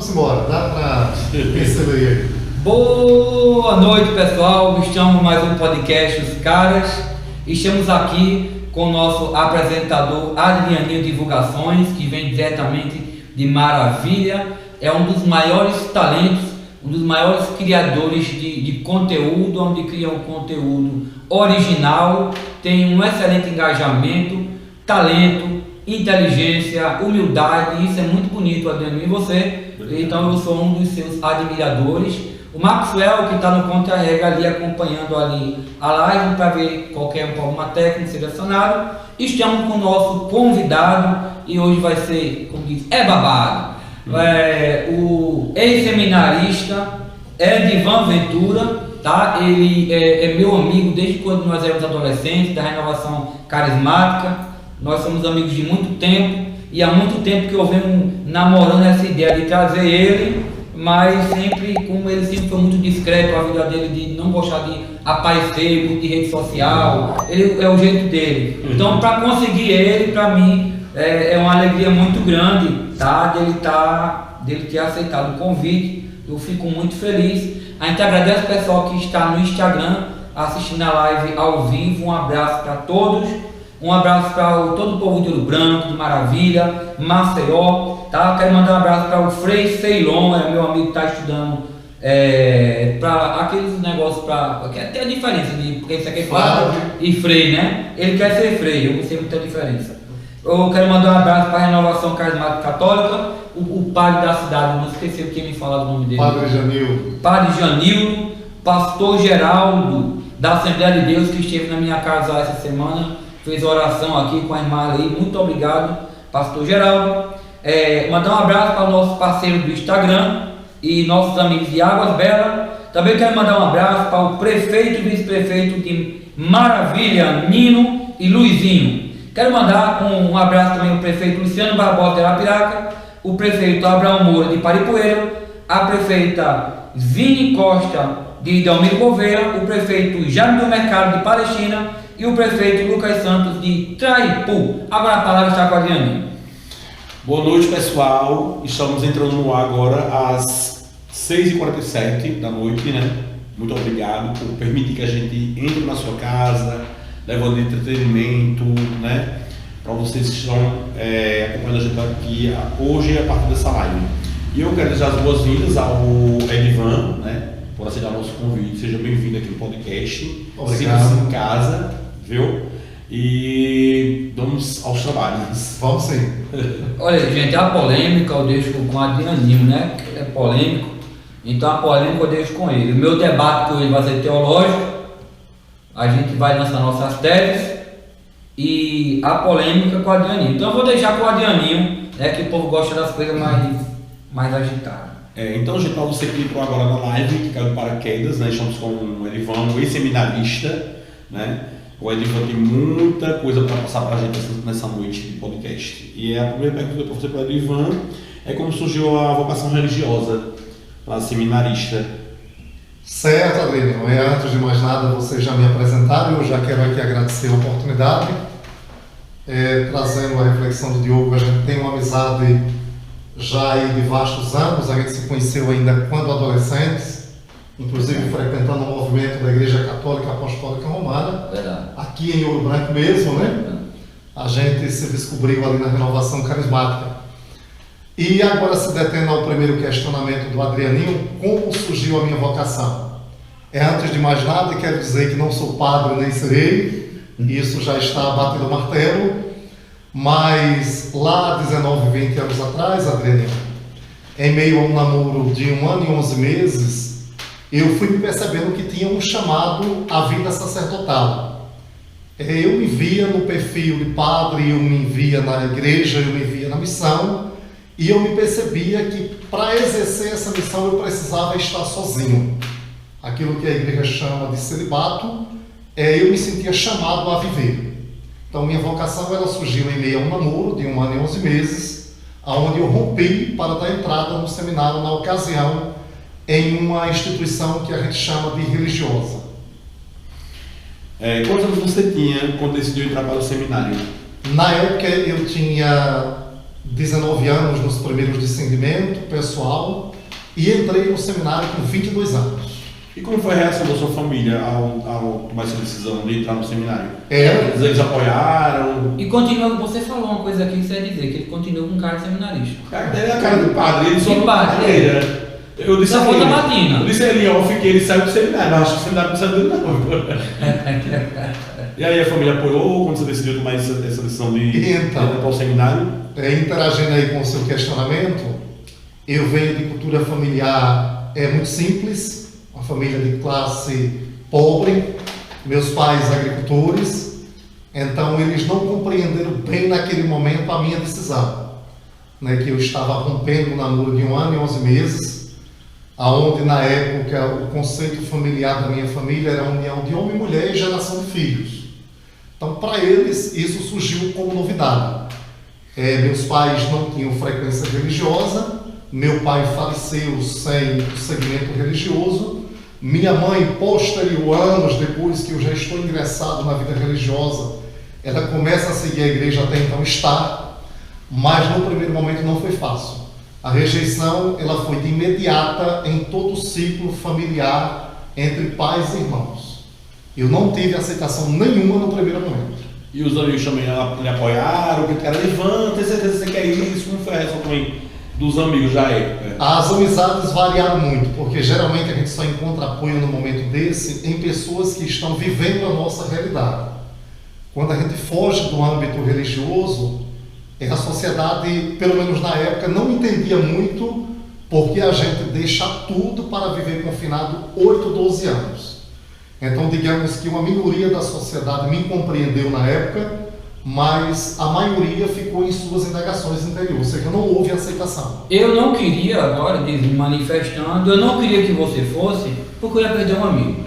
vamos embora, dá para perceber aí. Boa noite, pessoal. Estamos mais um podcast Os Caras. Estamos aqui com o nosso apresentador Adrianinho Divulgações, que vem diretamente de Maravilha. É um dos maiores talentos, um dos maiores criadores de conteúdo, onde cria um conteúdo original, tem um excelente engajamento, talento, inteligência, humildade. Isso é muito bonito, Adrianinho, e você. Então eu sou um dos seus admiradores. O Maxwell, que está no contra-rega ali, acompanhando ali a live para ver qualquer problema técnico selecionado. Estamos com o nosso convidado e hoje vai ser, como diz, babado. O ex-seminarista Edivan Ventura, tá? Ele é meu amigo desde quando nós éramos adolescentes, da Renovação Carismática. Nós somos amigos de muito tempo e há muito tempo que eu venho namorando essa ideia de trazer ele, mas sempre, como ele sempre foi muito discreto, a vida dele de não gostar de aparecer muito de rede social, ele é o jeito dele. Então, para conseguir ele, para mim, é uma alegria muito grande, tá? Dele ter aceitado o convite. Eu fico muito feliz. A gente agradece o pessoal que está no Instagram assistindo a live ao vivo. Um abraço para todos. Um abraço para todo o povo de Ouro Branco, de Maravilha, Maceió, tá? Quero mandar um abraço para o Frei Ceilon, é meu amigo que está estudando para aqueles negócios, que tem a diferença de porque isso aqui é padre e Frei, né? Ele quer ser Frei, eu não sei muita diferença. Eu quero mandar um abraço para a Renovação Carismática Católica, o padre da cidade, não esqueci quem me fala o nome dele. Padre Janildo. Padre Janildo, pastor Geraldo, da Assembleia de Deus, que esteve na minha casa essa semana, fez oração aqui com a irmã ali. Muito obrigado, pastor Geraldo. Mandar um abraço para o nosso parceiro do Instagram e nossos amigos de Águas Belas. Também quero mandar um abraço para o prefeito e vice-prefeito de Maravilha, Nino e Luizinho. Quero mandar um abraço também ao prefeito Luciano Barbosa de Arapiraca, o prefeito Abraão Moura de Paripoeiro, a prefeita Vini Costa de Delmiro Gouveia, o prefeito Jaime do Mercado de Palestina e o prefeito Lucas Santos de Traipu. Agora a palavra está com a Adrianinho. Boa noite, pessoal. Estamos entrando no ar agora às 6h47 da noite, né? Muito obrigado por permitir que a gente entre na sua casa, levando entretenimento, né? Para vocês que estão acompanhando a gente aqui hoje a partir dessa live. E eu quero desejar as boas-vindas ao Edivan, né? Por aceitar o nosso convite. Seja bem-vindo aqui no podcast. Sinta-se em casa, viu? E vamos aos trabalhos. Vamos sim. Olha, gente, a polêmica eu deixo com o Adrianinho, né? É polêmico, então a polêmica eu deixo com ele. O meu debate com ele vai ser teológico, a gente vai lançar nossas teses e a polêmica com o Adrianinho. Então eu vou deixar com o Adrianinho, né? Que o povo gosta das coisas mais agitadas. Então, gente, para você que entrou agora na live, que caiu de paraquedas, né? Estamos com o Edivan, um ex-seminarista, né? O Edivan tem muita coisa para passar para a gente nessa noite de podcast. E a primeira pergunta para você, para o Edivan, é como surgiu a vocação religiosa para seminarista. Certo, Adriano. Antes de mais nada, vocês já me apresentaram. Eu já quero aqui agradecer a oportunidade. Trazendo a reflexão do Diogo, a gente tem uma amizade já aí de vastos anos. A gente se conheceu ainda quando adolescentes, inclusive frequentando o movimento da Igreja Católica Apostólica Romana, aqui em Ouro Branco mesmo, né? A gente se descobriu ali na Renovação Carismática. E agora, se detendo ao primeiro questionamento do Adrianinho, como surgiu a minha vocação? Antes de mais nada, quero dizer que não sou padre nem serei, isso já está batido o martelo, mas lá 19, 20 anos atrás, Adrianinho, em meio a um namoro de 1 ano e 11 meses, eu fui me percebendo que tinha um chamado à vida sacerdotal. Eu me via no perfil de padre, eu me via na igreja, eu me via na missão, e eu me percebia que para exercer essa missão eu precisava estar sozinho. Aquilo que a igreja chama de celibato, eu me sentia chamado a viver. Então minha vocação ela surgiu em meio a um namoro de 1 ano e 11 meses, onde eu rompi para dar entrada no seminário na ocasião, em uma instituição que a gente chama de religiosa. Quantos anos você tinha quando decidiu entrar para o seminário? Na época eu tinha 19 anos nos primeiros discernimento pessoal e entrei no seminário com 22 anos. E como foi a reação da sua família ao tomar essa decisão de entrar no seminário? É. Eles apoiaram? E continua, você falou uma coisa aqui que você ia dizer, que ele continua com cara de seminarista. Ele é a cara do padre, ele só Que não padre? carreira. Eu disse Da a volta ele, matina. eu disse a ele em off que ele saiu do seminário, mas acho que o seminário não saiu dele não. E aí a família apoiou quando você decidiu tomar essa decisão de Então. entrar para o seminário? Interagindo aí com o seu questionamento, eu venho de cultura familiar muito simples, uma família de classe pobre, meus pais agricultores, então eles não compreenderam bem naquele momento a minha decisão, né, que eu estava rompendo um namoro de 1 ano e 11 meses, aonde na época o conceito familiar da minha família era a união de homem e mulher e geração de filhos. Então para eles isso surgiu como novidade. Meus pais não tinham frequência religiosa, meu pai faleceu sem o segmento religioso, minha mãe, posterior anos depois que eu já estou ingressado na vida religiosa, ela começa a seguir a igreja, até então está, mas no primeiro momento não foi fácil. A rejeição ela foi de imediata em todo o ciclo familiar entre pais e irmãos. Eu não tive aceitação nenhuma no primeiro momento. E os amigos também lhe apoiaram, que o cara levanta, tem certeza que você quer isso? Como foi a reação também dos amigos da época? As amizades variaram muito, porque geralmente a gente só encontra apoio no momento desse em pessoas que estão vivendo a nossa realidade. Quando a gente foge do âmbito religioso, a sociedade, pelo menos na época, não entendia muito porque a gente deixa tudo para viver confinado 8, 12 anos. Então, digamos que uma minoria da sociedade me compreendeu na época, mas a maioria ficou em suas indagações interiores, ou seja, não houve aceitação. Eu não queria, agora, me manifestando, eu não queria que você fosse, porque eu ia perder um amigo.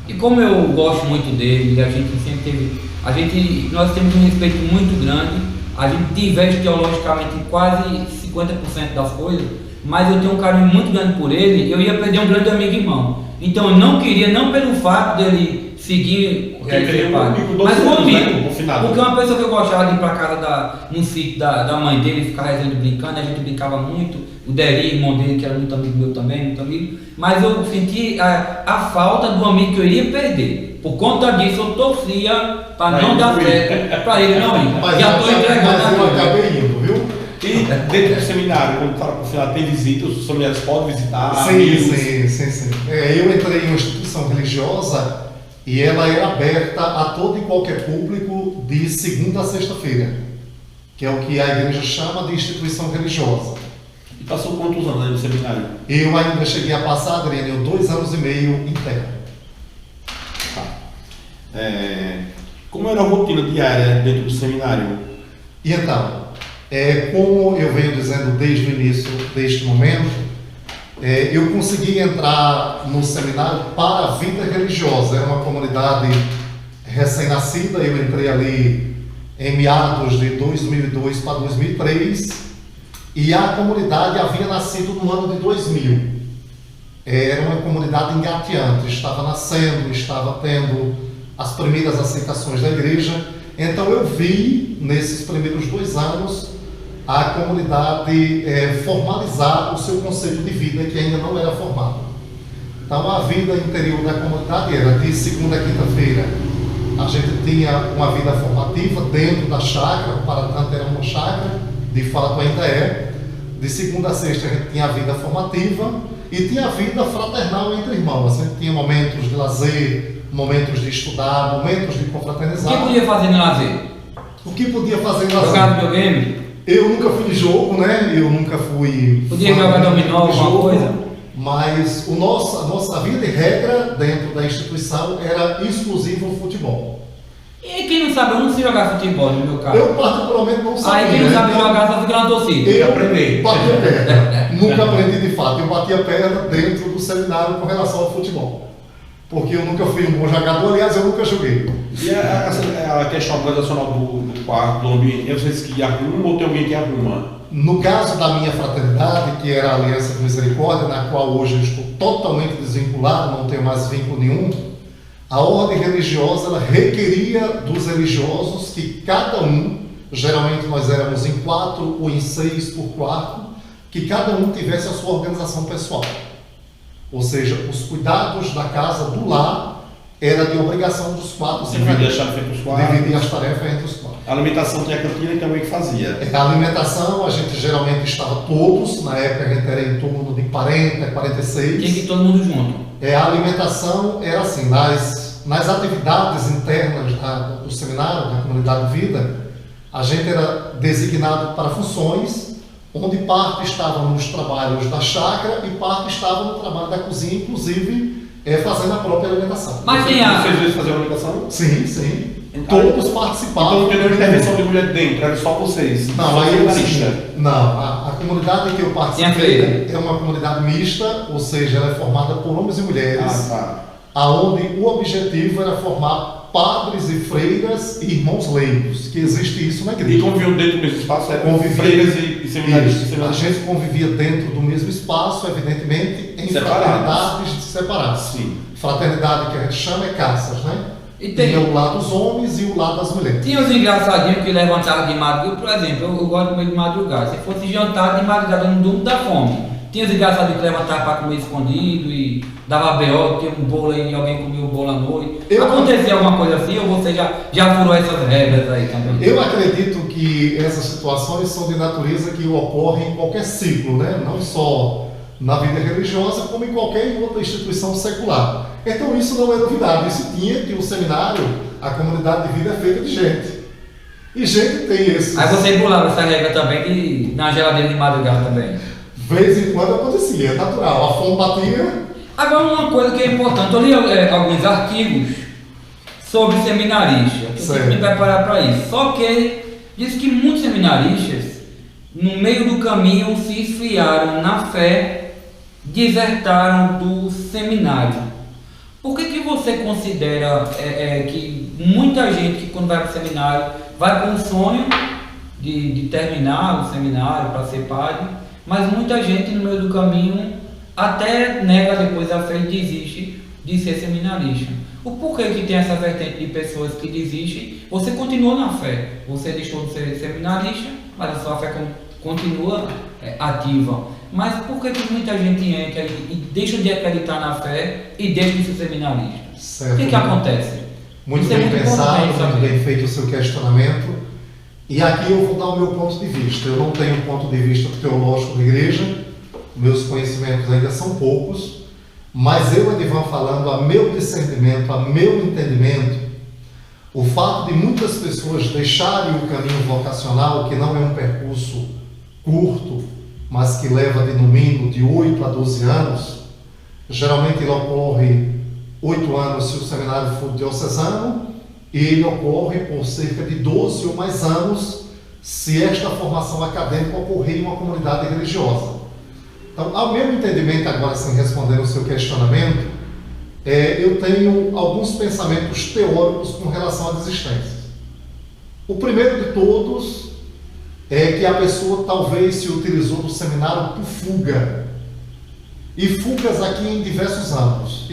E como eu gosto muito dele, a gente sempre teve, nós temos um respeito muito grande, a gente diverge teologicamente em quase 50% das coisas, mas eu tenho um carinho muito grande por ele, eu ia perder um grande amigo e irmão. Então eu não queria, não pelo fato dele seguir o que ele fez, mas um amigo, porque uma pessoa que eu gostava de ir para casa no sítio da mãe dele, ficar rezando e brincando, a gente brincava muito, o Deri, irmão dele, que era muito amigo meu também, muito amigo, mas eu senti a falta do amigo que eu iria perder. Por conta disso eu torcia para não dar certo, para ele não ir. Mas já estou entregando eu acabei indo, viu? E dentro do seminário, quando fala para o final, tem visitas, os familiares podem visitar? Sim. Eu entrei em uma instituição religiosa e ela era aberta a todo e qualquer público de segunda a sexta-feira, que é o que a igreja chama de instituição religiosa. E passou quantos anos aí no seminário? Eu ainda cheguei a passar, Adriano, 2 anos e meio interno. Tá. Como era a rotina diária dentro do seminário? E então, como eu venho dizendo desde o início deste momento, eu consegui entrar no seminário para a vida religiosa. Era uma comunidade recém-nascida, eu entrei ali em meados de 2002 para 2003 e a comunidade havia nascido no ano de 2000. Era uma comunidade engateante, estava nascendo, estava tendo as primeiras aceitações da igreja. Então eu vi, nesses primeiros 2 anos, a comunidade formalizar o seu conceito de vida, que ainda não era formado. Então a vida interior da comunidade era de segunda a quinta-feira, a gente tinha uma vida formativa dentro da chácara, para tanto era uma chácara, de fato ainda é. De segunda a sexta a gente tinha a vida formativa e tinha a vida fraternal entre irmãos. A gente tinha momentos de lazer, momentos de estudar, momentos de confraternizar. O que podia fazer no lazer? O que podia fazer no lazer? Jogar videogame? Eu nunca fui de jogo, né? Eu nunca fui... Podia jogar dominó, alguma coisa? Mas a nossa vida e regra dentro da instituição era exclusivo o futebol. E quem não sabe, eu não sei jogar futebol, no meu caso. Eu particularmente não sabia. Aí quem não sabe jogar só fica na torcida. Eu aprendi. Batia perna. Nunca aprendi de fato. Eu batia perna dentro do seminário com relação ao futebol. Porque eu nunca fui um bom jogador, aliás, eu nunca joguei. E a questão organizacional do quarto, do ambiente, vocês que arrumam ou tem alguém que arruma? No caso da minha fraternidade, que era a Aliança de Misericórdia, na qual hoje eu estou totalmente desvinculado, não tenho mais vínculo nenhum, a ordem religiosa ela requeria dos religiosos que cada um Geralmente nós éramos em 4 ou em 6 por quarto, que cada um tivesse a sua organização pessoal. Ou seja, os cuidados da casa, do lar, era de obrigação dos 4 Dividir as tarefas entre os 4. Dividir as tarefas entre os 4. A alimentação tinha a cantina e também que fazia. A alimentação, a gente geralmente estava todos, na época a gente era em torno de 40, 46. Tinha que ir todo mundo junto. A alimentação era assim, nas atividades internas do seminário, da comunidade de vida, a gente era designado para funções, onde parte estava nos trabalhos da chácara e parte estava no trabalho da cozinha, inclusive fazendo a própria alimentação. Mas tem Vocês dois faziam a alimentação? Sim, sim. Então, Todos participavam. Então não teve intervenção de mulher dentro, era só vocês. Não, só aí seminarista. não, a comunidade que eu participei é uma comunidade mista, ou seja, ela é formada por homens e mulheres, aonde o objetivo era formar padres e freiras e irmãos leigos, que existe isso na igreja. E conviviam dentro do mesmo espaço? Freiras e seminaristas? A gente convivia dentro do mesmo espaço, evidentemente, em fraternidades separadas. Sim. Fraternidade que a gente chama é caças, né? E tem o lado dos homens e o lado das mulheres. Tinha os engraçadinhos que levantavam de madrugada, por exemplo, eu gosto de comer de madrugada. Se fosse jantar de madrugada, eu não durmo da fome. Tinha os engraçadinhos que levantavam para comer escondido e dava BO, tinha um bolo aí e alguém comia o bolo à noite. Acontecia alguma coisa assim ou você já furou essas regras aí também? Eu acredito que essas situações são de natureza que ocorrem em qualquer ciclo, né? Não só na vida religiosa, como em qualquer outra instituição secular. Então isso não é novidade, isso tinha que o seminário, a comunidade de vida é feita de gente. E gente tem esses... Aí você pulava essa regra também na geladeira de madrugada também? De vez em quando acontecia, é natural, a fome batia. Agora uma coisa que é importante, eu li alguns artigos sobre seminaristas, eu tive que me preparar para isso. Só que diz que muitos seminaristas, no meio do caminho, se esfriaram na fé, desertaram do seminário. Por que você considera que muita gente que quando vai para o seminário vai com o sonho de terminar o seminário para ser padre, mas muita gente no meio do caminho até nega depois a fé e desiste de ser seminarista? O porquê que tem essa vertente de pessoas que desistem? Você continua na fé, você deixou de ser seminarista, mas a sua fé continua ativa. Mas por que muita gente entra e deixa de acreditar na fé e deixa de ser seminarista? Certo. O que acontece? Muito bem pensado, muito bem feito o seu questionamento. E aqui eu vou dar o meu ponto de vista. Eu não tenho ponto de vista teológico da igreja, meus conhecimentos ainda são poucos, mas eu, Edivan, falando a meu discernimento, a meu entendimento, o fato de muitas pessoas deixarem o caminho vocacional, que não é um percurso curto, mas que leva no mínimo de 8 a 12 anos, geralmente ele ocorre 8 anos se o seminário for diocesano, e ele ocorre por cerca de 12 ou mais anos se esta formação acadêmica ocorrer em uma comunidade religiosa. Então, ao meu entendimento, agora sem responder o seu questionamento, eu tenho alguns pensamentos teóricos com relação à desistência. O primeiro de todos é que a pessoa talvez se utilizou do seminário por fuga. E fugas aqui em diversos âmbitos.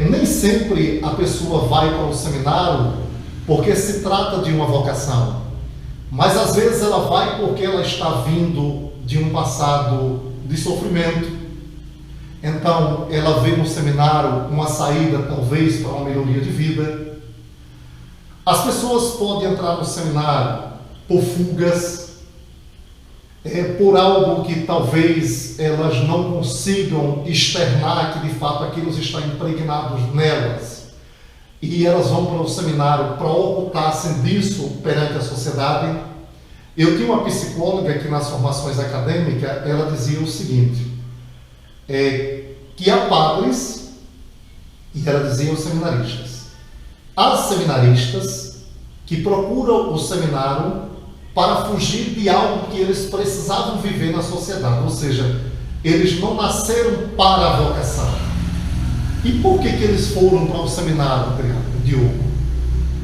Nem sempre a pessoa vai para o seminário porque se trata de uma vocação. Mas às vezes ela vai porque ela está vindo de um passado de sofrimento. Então ela vê no seminário uma saída talvez para uma melhoria de vida. As pessoas podem entrar no seminário por fugas, por algo que talvez elas não consigam externar, que de fato aquilo está impregnado nelas, e elas vão para o seminário para ocultar-se disso perante a sociedade. Eu tinha uma psicóloga que nas formações acadêmicas, ela dizia o seguinte, que há padres, e ela dizia os seminaristas, há seminaristas que procuram o seminário para fugir de algo que eles precisavam viver na sociedade, ou seja, eles não nasceram para a vocação. E por que eles foram para o seminário, Diogo?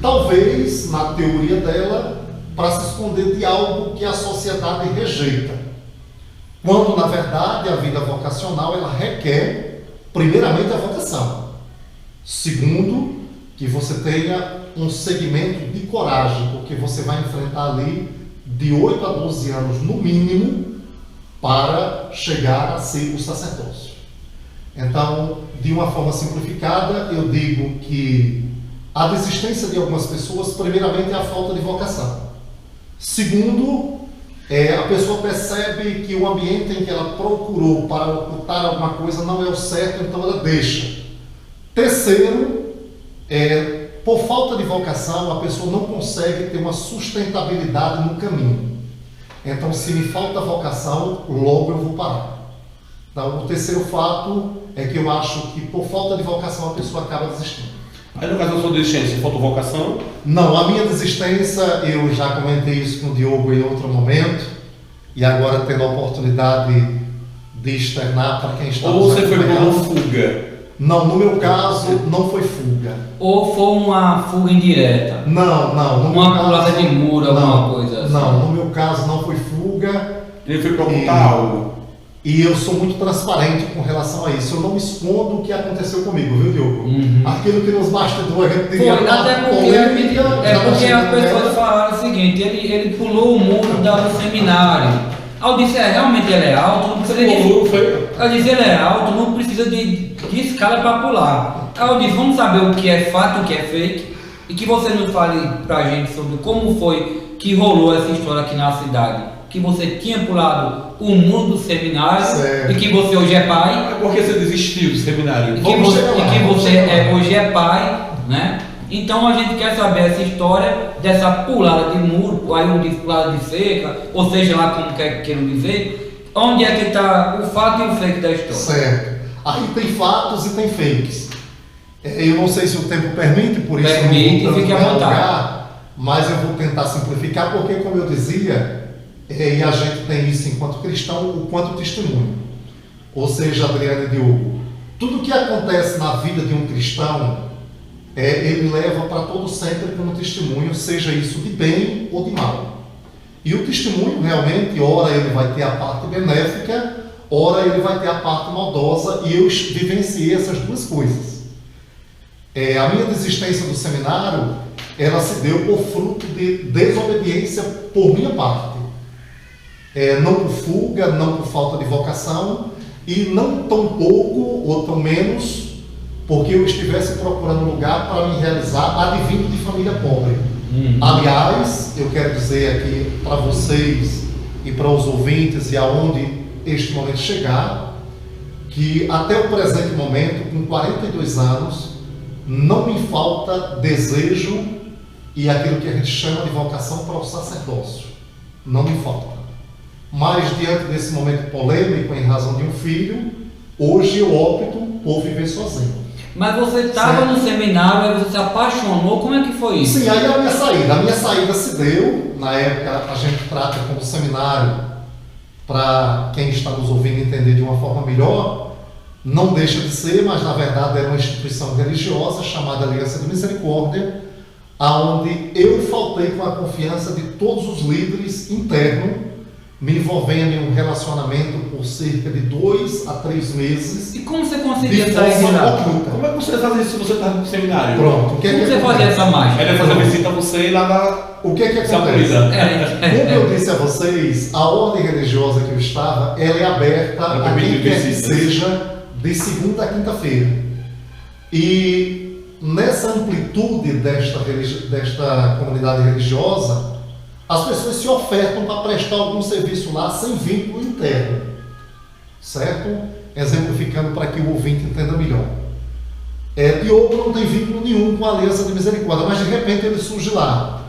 Talvez, na teoria dela, para se esconder de algo que a sociedade rejeita. Quando, na verdade, a vida vocacional, ela requer, primeiramente, a vocação. Segundo, que você tenha um segmento de coragem, porque você vai enfrentar ali de 8 a 12 anos no mínimo para chegar a ser o sacerdócio. Então, de uma forma simplificada, eu digo que a desistência de algumas pessoas, primeiramente, é a falta de vocação. Segundo, a pessoa percebe que o ambiente em que ela procurou para ocultar alguma coisa não é o certo, então ela deixa. Terceiro, por falta de vocação, a pessoa não consegue ter uma sustentabilidade no caminho. Então, se me falta vocação, logo eu vou parar. Então, o terceiro fato é que eu acho que por falta de vocação a pessoa acaba desistindo. Aí no caso da sua desistência, faltou vocação? Não, a minha desistência, eu já comentei isso com o Diogo em outro momento, e agora tendo a oportunidade de externar para quem está Ou nos você foi por acompanhando. uma fuga? Não, no meu caso não foi fuga. Ou foi uma fuga indireta? Não. No meu Uma caso, pulada de muro, alguma coisa assim? Não, no meu caso não foi fuga. Ele foi para ocultar algo? E eu sou muito transparente com relação a isso. Eu não escondo o que aconteceu comigo, viu, Diogo? Aquilo que nos bastidores a gente diria Foi, uma até porque, polêmica, porque já as pessoas falaram o seguinte, ele pulou o muro do seminário. Aí eu disse, realmente ele é alto, não precisa de... Pulou, foi? Eu disse, ele é alto, não precisa de escala para pular. Aí eu disse, vamos saber o que é fato, o que é fake, e que você nos fale pra gente sobre como foi que rolou essa história aqui na cidade. Que você tinha pulado o muro do seminário, certo. e que você hoje é pai. Mas por que você desistiu do seminário? E que você hoje é pai, né? Então a gente quer saber essa história dessa pulada de muro, aí um diz pulada de cerca, ou seja lá como queiram dizer, onde é que está o fato e o fake da história. Certo. Aí tem fatos e tem fakes. Eu não sei se o tempo permite, por isso Permite, eu não vou fique à tanto vontade. dialogar, mas eu vou tentar simplificar, porque como eu dizia, e a gente tem isso enquanto cristão, o quanto testemunho. Ou seja, Adriano e Diogo, tudo que acontece na vida de um cristão, ele leva para todo sempre como testemunho, seja isso de bem ou de mal. E o testemunho realmente, ora ele vai ter a parte benéfica, ora ele vai ter a parte maldosa, e eu vivenciei essas duas coisas. A minha desistência do seminário, ela se deu por fruto de desobediência por minha parte. Não por fuga, não por falta de vocação, e não tão pouco ou tão menos porque eu estivesse procurando lugar para me realizar advindo de família pobre. Aliás, eu quero dizer aqui para vocês e para os ouvintes e aonde este momento chegar, que até o presente momento, com 42 anos, não me falta desejo e aquilo que a gente chama de vocação para o sacerdócio. Não me falta. Mas diante desse momento polêmico em razão de um filho, hoje eu opto por viver sozinho. Mas você estava no seminário, aí você se apaixonou, como é que foi isso? Sim, aí a minha saída se deu, na época a gente trata como seminário, para quem está nos ouvindo entender de uma forma melhor, não deixa de ser, mas na verdade era uma instituição religiosa chamada Aliança de Misericórdia, aonde eu faltei com a confiança de todos os líderes internos, me envolvendo em um relacionamento por cerca de 2 a 3 meses. E como você conseguia de sair de forma lá? oculta. Como é que você fazia isso se você estava no seminário? Pronto, o que é Como que você acontece? fazia essa mágica? Ele ia fazer visita a você e lá na... O que é que Essa acontece? polícia. Como eu disse a vocês, a ordem religiosa que eu estava, ela é aberta a quem quer que seja de segunda a quinta-feira. E nessa amplitude desta comunidade religiosa, as pessoas se ofertam para prestar algum serviço lá sem vínculo interno, certo? Exemplificando para que o ouvinte entenda melhor. Diogo não tem vínculo nenhum com a Aliança de Misericórdia, mas de repente ele surge lá.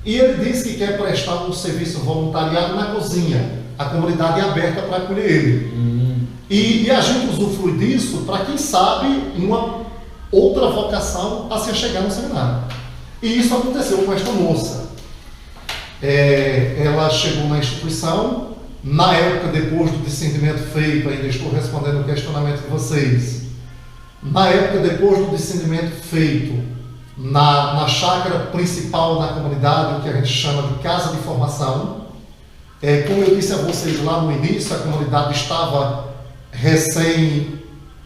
E ele diz que quer prestar um serviço voluntariado na cozinha. A comunidade é aberta para acolher ele. E a gente usufrui disso para, quem sabe, uma outra vocação a se chegar no seminário. E isso aconteceu com esta moça. Ela chegou na instituição, na época, depois do discernimento feito, ainda estou respondendo o questionamento de vocês, na época, depois do discernimento feito, na chácara principal da comunidade, o que a gente chama de casa de formação, como eu disse a vocês lá no início, a comunidade estava recém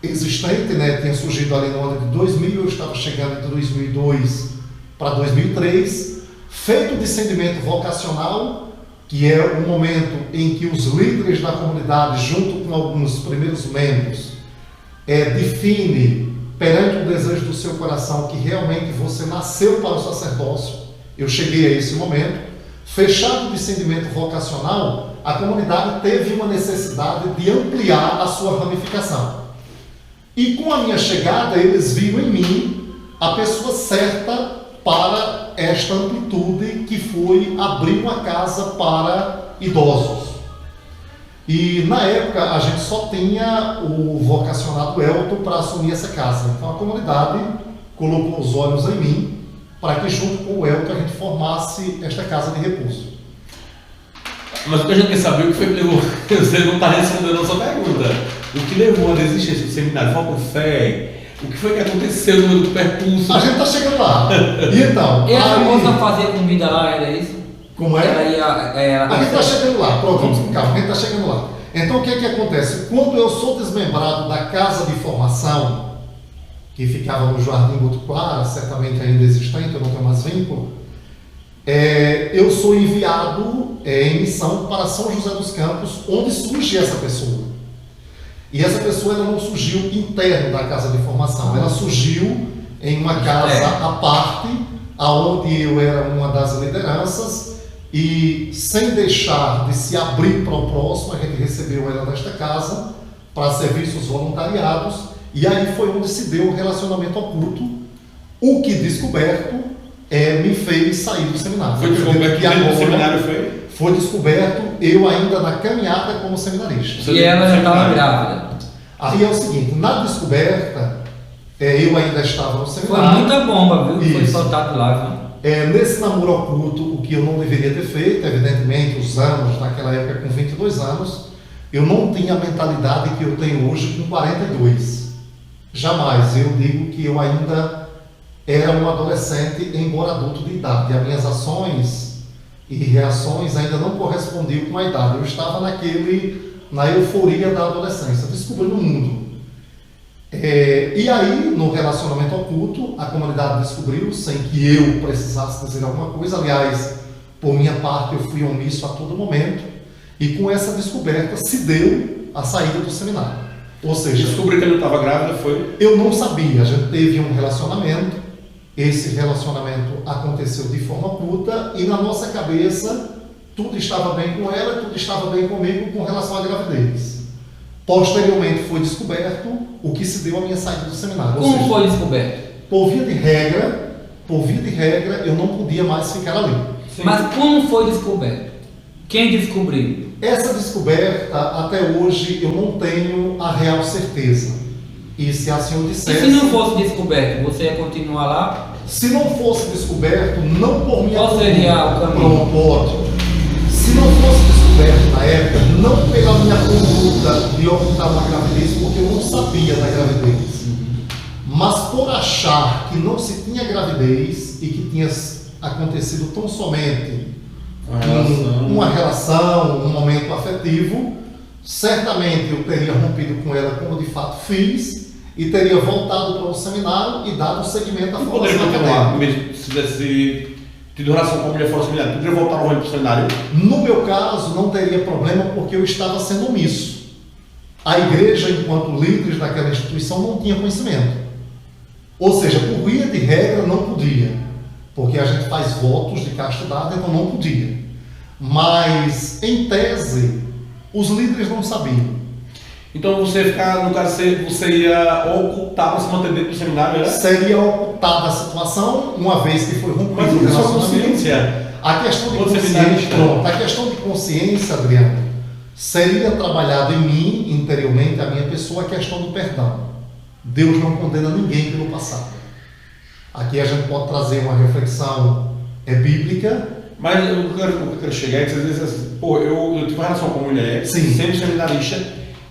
existente, né? Tinha surgido ali no ano de 2000, eu estava chegando de 2002 para 2003, feito o discernimento vocacional, que é o momento em que os líderes da comunidade, junto com alguns primeiros membros, define perante o desejo do seu coração que realmente você nasceu para o sacerdócio. Eu cheguei a esse momento. Fechado o discernimento vocacional, a comunidade teve uma necessidade de ampliar a sua ramificação. E com a minha chegada, eles viram em mim a pessoa certa para esta amplitude, que foi abrir uma casa para idosos. E na época a gente só tinha o vocacionado Elton para assumir essa casa. Então a comunidade colocou os olhos em mim para que junto com o Elton a gente formasse esta casa de repouso. Mas o que a gente quer saber, o que foi que levou, você não está respondendo a nossa pergunta, o que levou à desistência do seminário? Falta de fé? O que foi que aconteceu no meio do percurso? A gente está chegando lá. E então? E essa moça fazia comida lá, era isso? Como é? A gente está chegando lá. Pronto, vamos com calma, a gente está chegando lá. Então o que é que acontece? Quando eu sou desmembrado da casa de formação, que ficava no Jardim Botuclara, certamente ainda existente, eu não tenho mais vínculo, eu sou enviado em missão para São José dos Campos, onde surge essa pessoa. E essa pessoa ela não surgiu interno da casa de formação, ela surgiu em uma casa à parte, aonde eu era uma das lideranças, e sem deixar de se abrir para o próximo, a gente recebeu ela nesta casa para serviços voluntariados, e aí foi onde se deu o relacionamento oculto, o que descoberto me fez sair do seminário. Foi descoberto que agora, seminário foi descoberto eu ainda na caminhada como seminarista. E ela já estava grávida. Aí é o seguinte, na descoberta, eu ainda estava no seminário. Foi muita bomba, viu? Foi soltado lá, viu? Nesse namoro oculto, o que eu não deveria ter feito, evidentemente, os anos, naquela época com 22 anos, eu não tinha a mentalidade que eu tenho hoje com 42. Jamais. Eu digo que eu ainda era um adolescente, embora adulto de idade. E as minhas ações e reações ainda não correspondiam com a idade. Eu estava na euforia da adolescência, descobrindo o mundo. E aí, no relacionamento oculto, a comunidade descobriu, sem que eu precisasse dizer alguma coisa. Aliás, por minha parte, eu fui omisso a todo momento. E com essa descoberta se deu a saída do seminário. Ou seja, descobri que ele estava grávida, foi? Eu não sabia. A gente teve um relacionamento. Esse relacionamento aconteceu de forma oculta e na nossa cabeça tudo estava bem com ela, tudo estava bem comigo com relação à gravidez. Posteriormente foi descoberto o que se deu à minha saída do seminário. Como foi descoberto? Por via de regra, eu não podia mais ficar ali. Sim. Mas como foi descoberto? Quem descobriu? Essa descoberta, até hoje, eu não tenho a real certeza. E se assim eu dissesse... E se não fosse descoberto, você ia continuar lá? Se não fosse descoberto, não por minha... Qual seria o caminho? Pronto. Se não fosse descoberto na época, não pela minha conduta de ocultar uma gravidez, porque eu não sabia da gravidez, mas por achar que não se tinha gravidez e que tinha acontecido tão somente uma relação, um momento afetivo, certamente eu teria rompido com ela como de fato fiz e teria voltado para o seminário e dado seguimento à formação acadêmica. Se tivesse tido relação com a mulher fora do seminário, poderia voltar novamente para o seminário? No meu caso, não teria problema porque eu estava sendo omisso. A igreja, enquanto líderes daquela instituição, não tinha conhecimento. Ou seja, por via de regra, não podia. Porque a gente faz votos de castidade, então não podia. Mas, em tese, os líderes não sabiam. Então você ficar, no caso, você ia ocultar para se manter dentro do seminário, né? Seria ocultada a situação, uma vez que foi rompido o relacionamento. A questão de consciência, pronto, a questão de consciência, Adriano, seria trabalhado em mim, interiormente, a minha pessoa, a questão do perdão. Deus não condena ninguém pelo passado. Aqui a gente pode trazer uma reflexão bíblica. Mas eu quero chegar e dizer assim, pô, eu tive uma relação com uma mulher, sempre seminarista,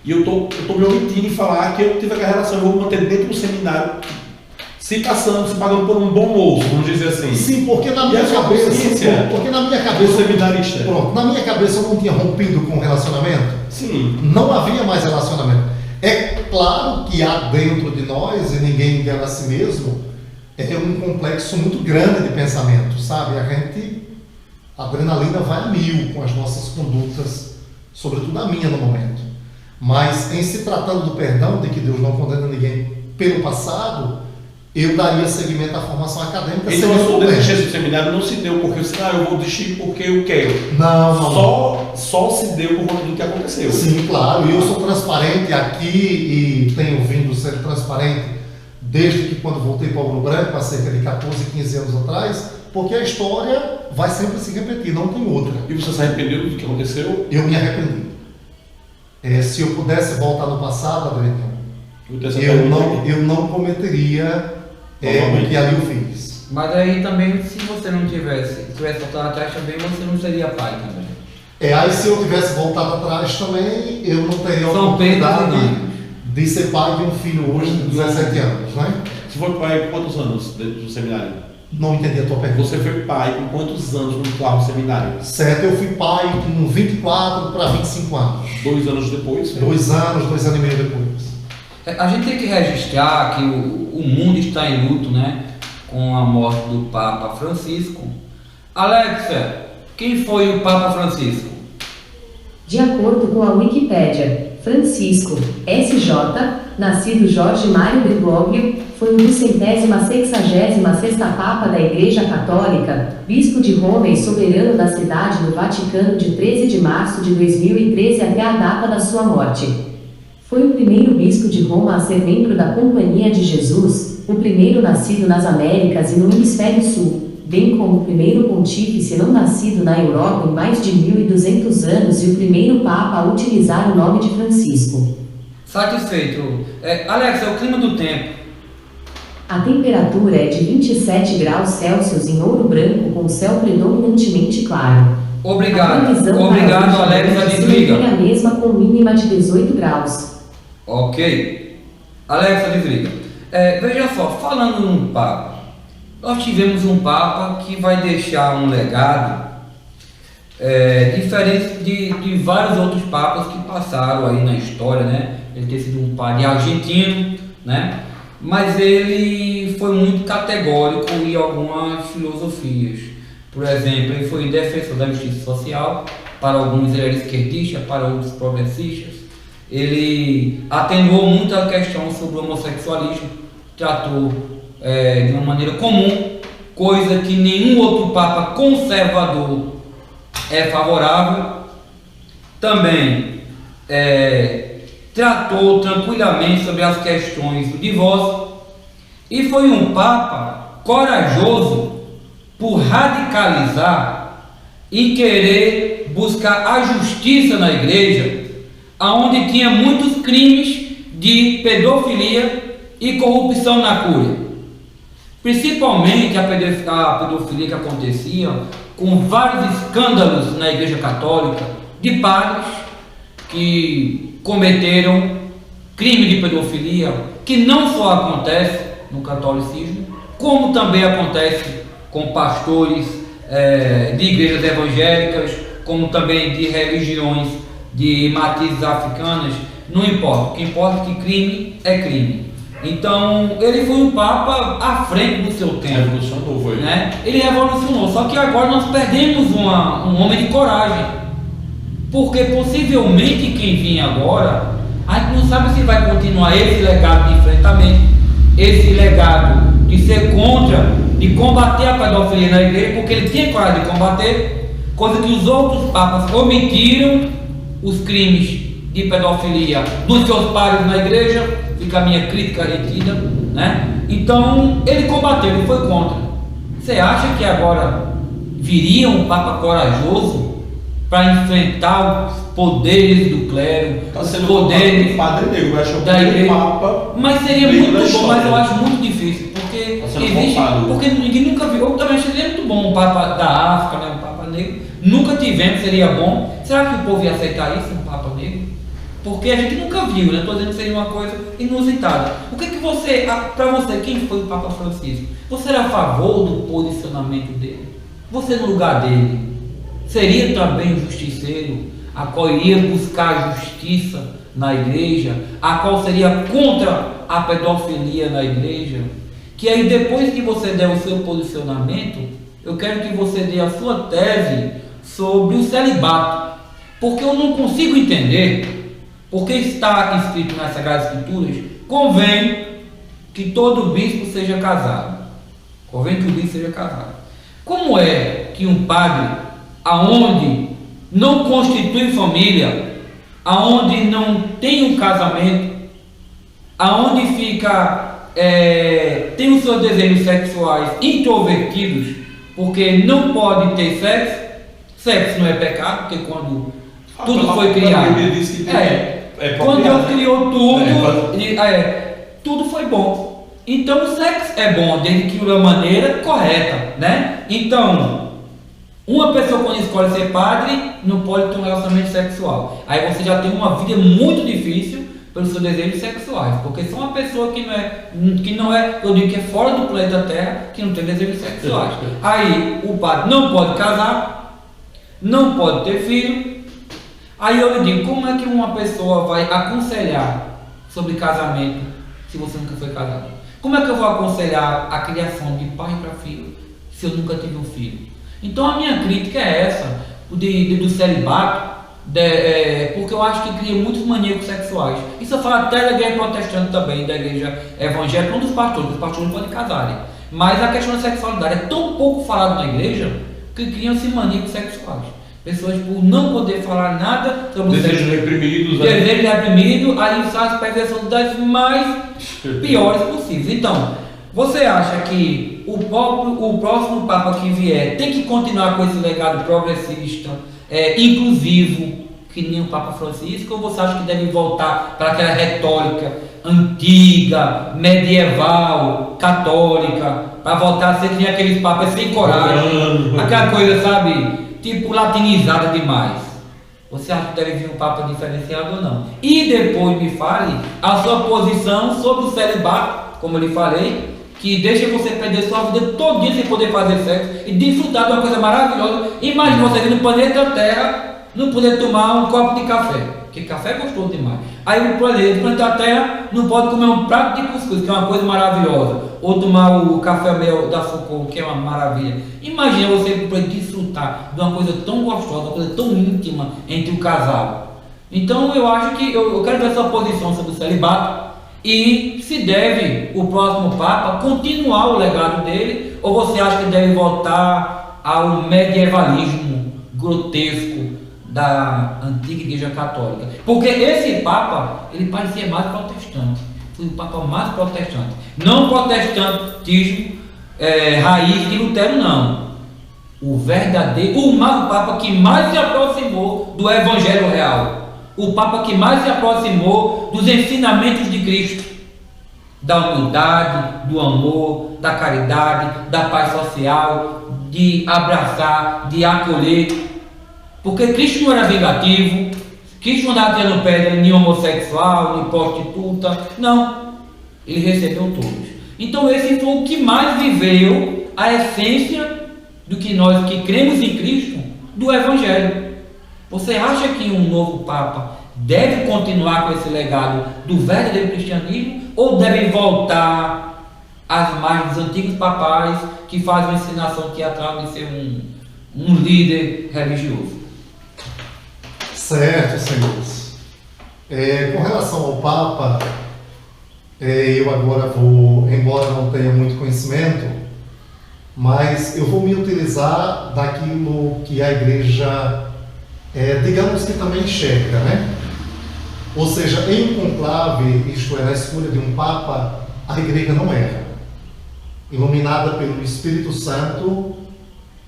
e eu tô me omitindo em falar que eu tive aquela relação, eu vou manter dentro do seminário, se pagando por um bom moço, vamos dizer assim. Sim, porque na minha cabeça, seminarista. Pronto, na minha cabeça eu não tinha rompido com o relacionamento. Sim. Não havia mais relacionamento. É claro que há dentro de nós, e ninguém engana a si mesmo, é um complexo muito grande de pensamento, sabe? A adrenalina vai a mil com as nossas condutas, sobretudo a minha no momento. Mas em se tratando do perdão, de que Deus não condena ninguém pelo passado, eu daria seguimento à formação acadêmica. Então a sua desistência do seminário não se deu porque você eu vou desistir porque eu quero. Não. Só se deu por conta do que aconteceu. Sim, claro. E eu sou transparente aqui e tenho vindo ser transparente desde que quando voltei para Ouro Branco, há cerca de 14, 15 anos atrás, porque a história vai sempre se repetir, não tem outra. E você se arrependeu do que aconteceu? Eu me arrependi. Se eu pudesse voltar no passado, Adriano, eu não cometeria o que ali eu fiz. Mas aí também, se você não tivesse voltado atrás também, você não seria pai também. Aí se eu tivesse voltado atrás também, eu não teria a São oportunidade de ser pai de um filho hoje de 17 anos, né? Você foi pai com quantos anos do seminário? Não entendi a tua pergunta. Você foi pai com quantos anos no atual seminário? Certo, eu fui pai com 24 para 25 anos. 2 anos depois? 2 anos, 2 anos e meio depois. A gente tem que registrar que o mundo está em luto, né? Com a morte do Papa Francisco. Alexa, quem foi o Papa Francisco? De acordo com a Wikipédia, Francisco, SJ, nascido Jorge Mário Bergoglio, foi o 266º Papa da Igreja Católica, Bispo de Roma e soberano da cidade do Vaticano de 13 de março de 2013 até a data da sua morte. Foi o primeiro bispo de Roma a ser membro da Companhia de Jesus, o primeiro nascido nas Américas e no Hemisfério Sul, bem como o primeiro pontífice não nascido na Europa em mais de 1.200 anos e o primeiro Papa a utilizar o nome de Francisco. Satisfeito. Alex, é o clima do tempo. A temperatura é de 27 graus Celsius em Ouro Branco com céu predominantemente claro. Obrigado, Alex, desliga. É a mesma com mínima de 18 graus. Ok. Alexa, desliga. Veja só, falando num Papa, nós tivemos um Papa que vai deixar um legado diferente de vários outros Papas que passaram aí na história, né? Ele ter sido um padre argentino, né? Mas ele foi muito categórico em algumas filosofias. Por exemplo, ele foi defensor da justiça social, para alguns ele era esquerdista, para outros progressistas. Ele atenuou muito a questão sobre o homossexualismo, tratou de uma maneira comum, coisa que nenhum outro Papa conservador é favorável. Também tratou tranquilamente sobre as questões do divórcio e foi um Papa corajoso por radicalizar e querer buscar a justiça na igreja, aonde tinha muitos crimes de pedofilia e corrupção na cúria. Principalmente a pedofilia que acontecia com vários escândalos na Igreja Católica de padres que cometeram crime de pedofilia, que não só acontece no catolicismo, como também acontece com pastores de igrejas evangélicas, como também de religiões de matizes africanas. Não importa, o que importa é que crime é crime. Então ele foi um Papa à frente do seu tempo. Revolucionou, foi. Né? Ele revolucionou, só que agora nós perdemos um homem de coragem, porque possivelmente quem vinha agora, a gente não sabe se vai continuar esse legado de enfrentamento, esse legado de ser contra, de combater a pedofilia na igreja, porque ele tinha coragem de combater, coisa que os outros papas omitiram os crimes de pedofilia dos seus pares na igreja. Fica a minha crítica retida, né? Então ele combateu, ele foi contra. Você acha que agora viria um Papa corajoso para enfrentar os poderes do clero, os poderes padre negro, eu acho da igreja? Papa, mas seria muito bom, mas eu acho muito difícil, porque porque ninguém nunca viu. Eu também achei muito bom um Papa da África, né? Um Papa negro. Nunca tivemos, seria bom. Será que o povo ia aceitar isso, um Papa negro? Porque a gente nunca viu, né? Estou dizendo que seria uma coisa inusitada. O que você, para você, quem foi o Papa Francisco? Você era a favor do posicionamento dele? Você no lugar dele seria também justiceiro, a qual iria buscar justiça na igreja, a qual seria contra a pedofilia na igreja, que aí depois que você der o seu posicionamento, eu quero que você dê a sua tese sobre o celibato, porque eu não consigo entender, porque está escrito nas Sagradas Escrituras, convém que todo bispo seja casado, convém que o bispo seja casado. Como é que um padre, aonde não constitui família, aonde não tem um casamento, aonde fica tem os seus desejos sexuais introvertidos, porque não pode ter sexo não é pecado, porque quando tudo foi criado, quando Deus criou tudo, tudo foi bom. Então o sexo é bom, desde que de uma maneira correta, né? Então, uma pessoa quando escolhe ser padre, não pode ter um relacionamento sexual. Aí você já tem uma vida muito difícil pelos seus desejos sexuais, porque se uma pessoa que não é, eu digo que é fora do planeta Terra, que não tem desejos sexuais. Aí o padre não pode casar, não pode ter filho. Aí eu lhe digo, como é que uma pessoa vai aconselhar sobre casamento se você nunca foi casado? Como é que eu vou aconselhar a criação de pai para filho se eu nunca tive um filho? Então a minha crítica é essa, do celibato, porque eu acho que cria muitos maníacos sexuais. Isso eu falo até da igreja protestante também, da igreja evangélica, não dos pastores, os pastores não podem casarem. Mas a questão da sexualidade é tão pouco falada na igreja que criam-se maníacos sexuais. Pessoas por não poder falar nada sobre o desejos reprimidos, desejos reprimidos, aí faz perversão das mais piores possíveis. Então, você acha que o próximo Papa que vier tem que continuar com esse legado progressista, inclusivo, que nem o Papa Francisco, ou você acha que deve voltar para aquela retórica antiga, medieval, católica, para voltar a ser que nem aqueles papas sem coragem, aquela coisa, sabe, tipo latinizada demais? Você acha que deve vir um Papa diferenciado ou não? E depois me fale a sua posição sobre o celibato, como eu lhe falei, que deixa você perder sua vida todinha sem poder fazer sexo e desfrutar de uma coisa maravilhosa. Imagina você vir no planeta Terra não poder tomar um copo de café, porque café é gostoso demais. Aí o planeta Terra não pode comer um prato de cuscuz, que é uma coisa maravilhosa, ou tomar o café mel da Foucault, que é uma maravilha. Imagina você poder desfrutar de uma coisa tão gostosa, uma coisa tão íntima entre o casal. Então eu acho que eu quero ver a sua posição sobre o celibato, e se deve o próximo Papa continuar o legado dele, ou você acha que deve voltar ao medievalismo grotesco da antiga Igreja Católica? Porque esse Papa, ele parecia mais protestante, foi o Papa mais protestante, não protestantismo raiz de Lutero, não. O verdadeiro, o Papa que mais se aproximou do Evangelho real, o Papa que mais se aproximou dos ensinamentos de Cristo, da humildade, do amor, da caridade, da paz social, de abraçar, de acolher. Porque Cristo não era vingativo, Cristo não estava tirando pedra nem homossexual, nem prostituta, não. Ele recebeu todos. Então esse foi o que mais viveu a essência do que nós que cremos em Cristo, do Evangelho. Você acha que um novo Papa deve continuar com esse legado do verdadeiro cristianismo, ou deve voltar às margens dos antigos papais que fazem uma ensinação teatral de ser um líder religioso? Certo, senhores. Com relação ao Papa, eu agora vou, embora não tenha muito conhecimento, mas eu vou me utilizar daquilo que a igreja, digamos que também enxerga, né? Ou seja, em um conclave, isto é, na escolha de um Papa, a igreja não erra. Iluminada pelo Espírito Santo,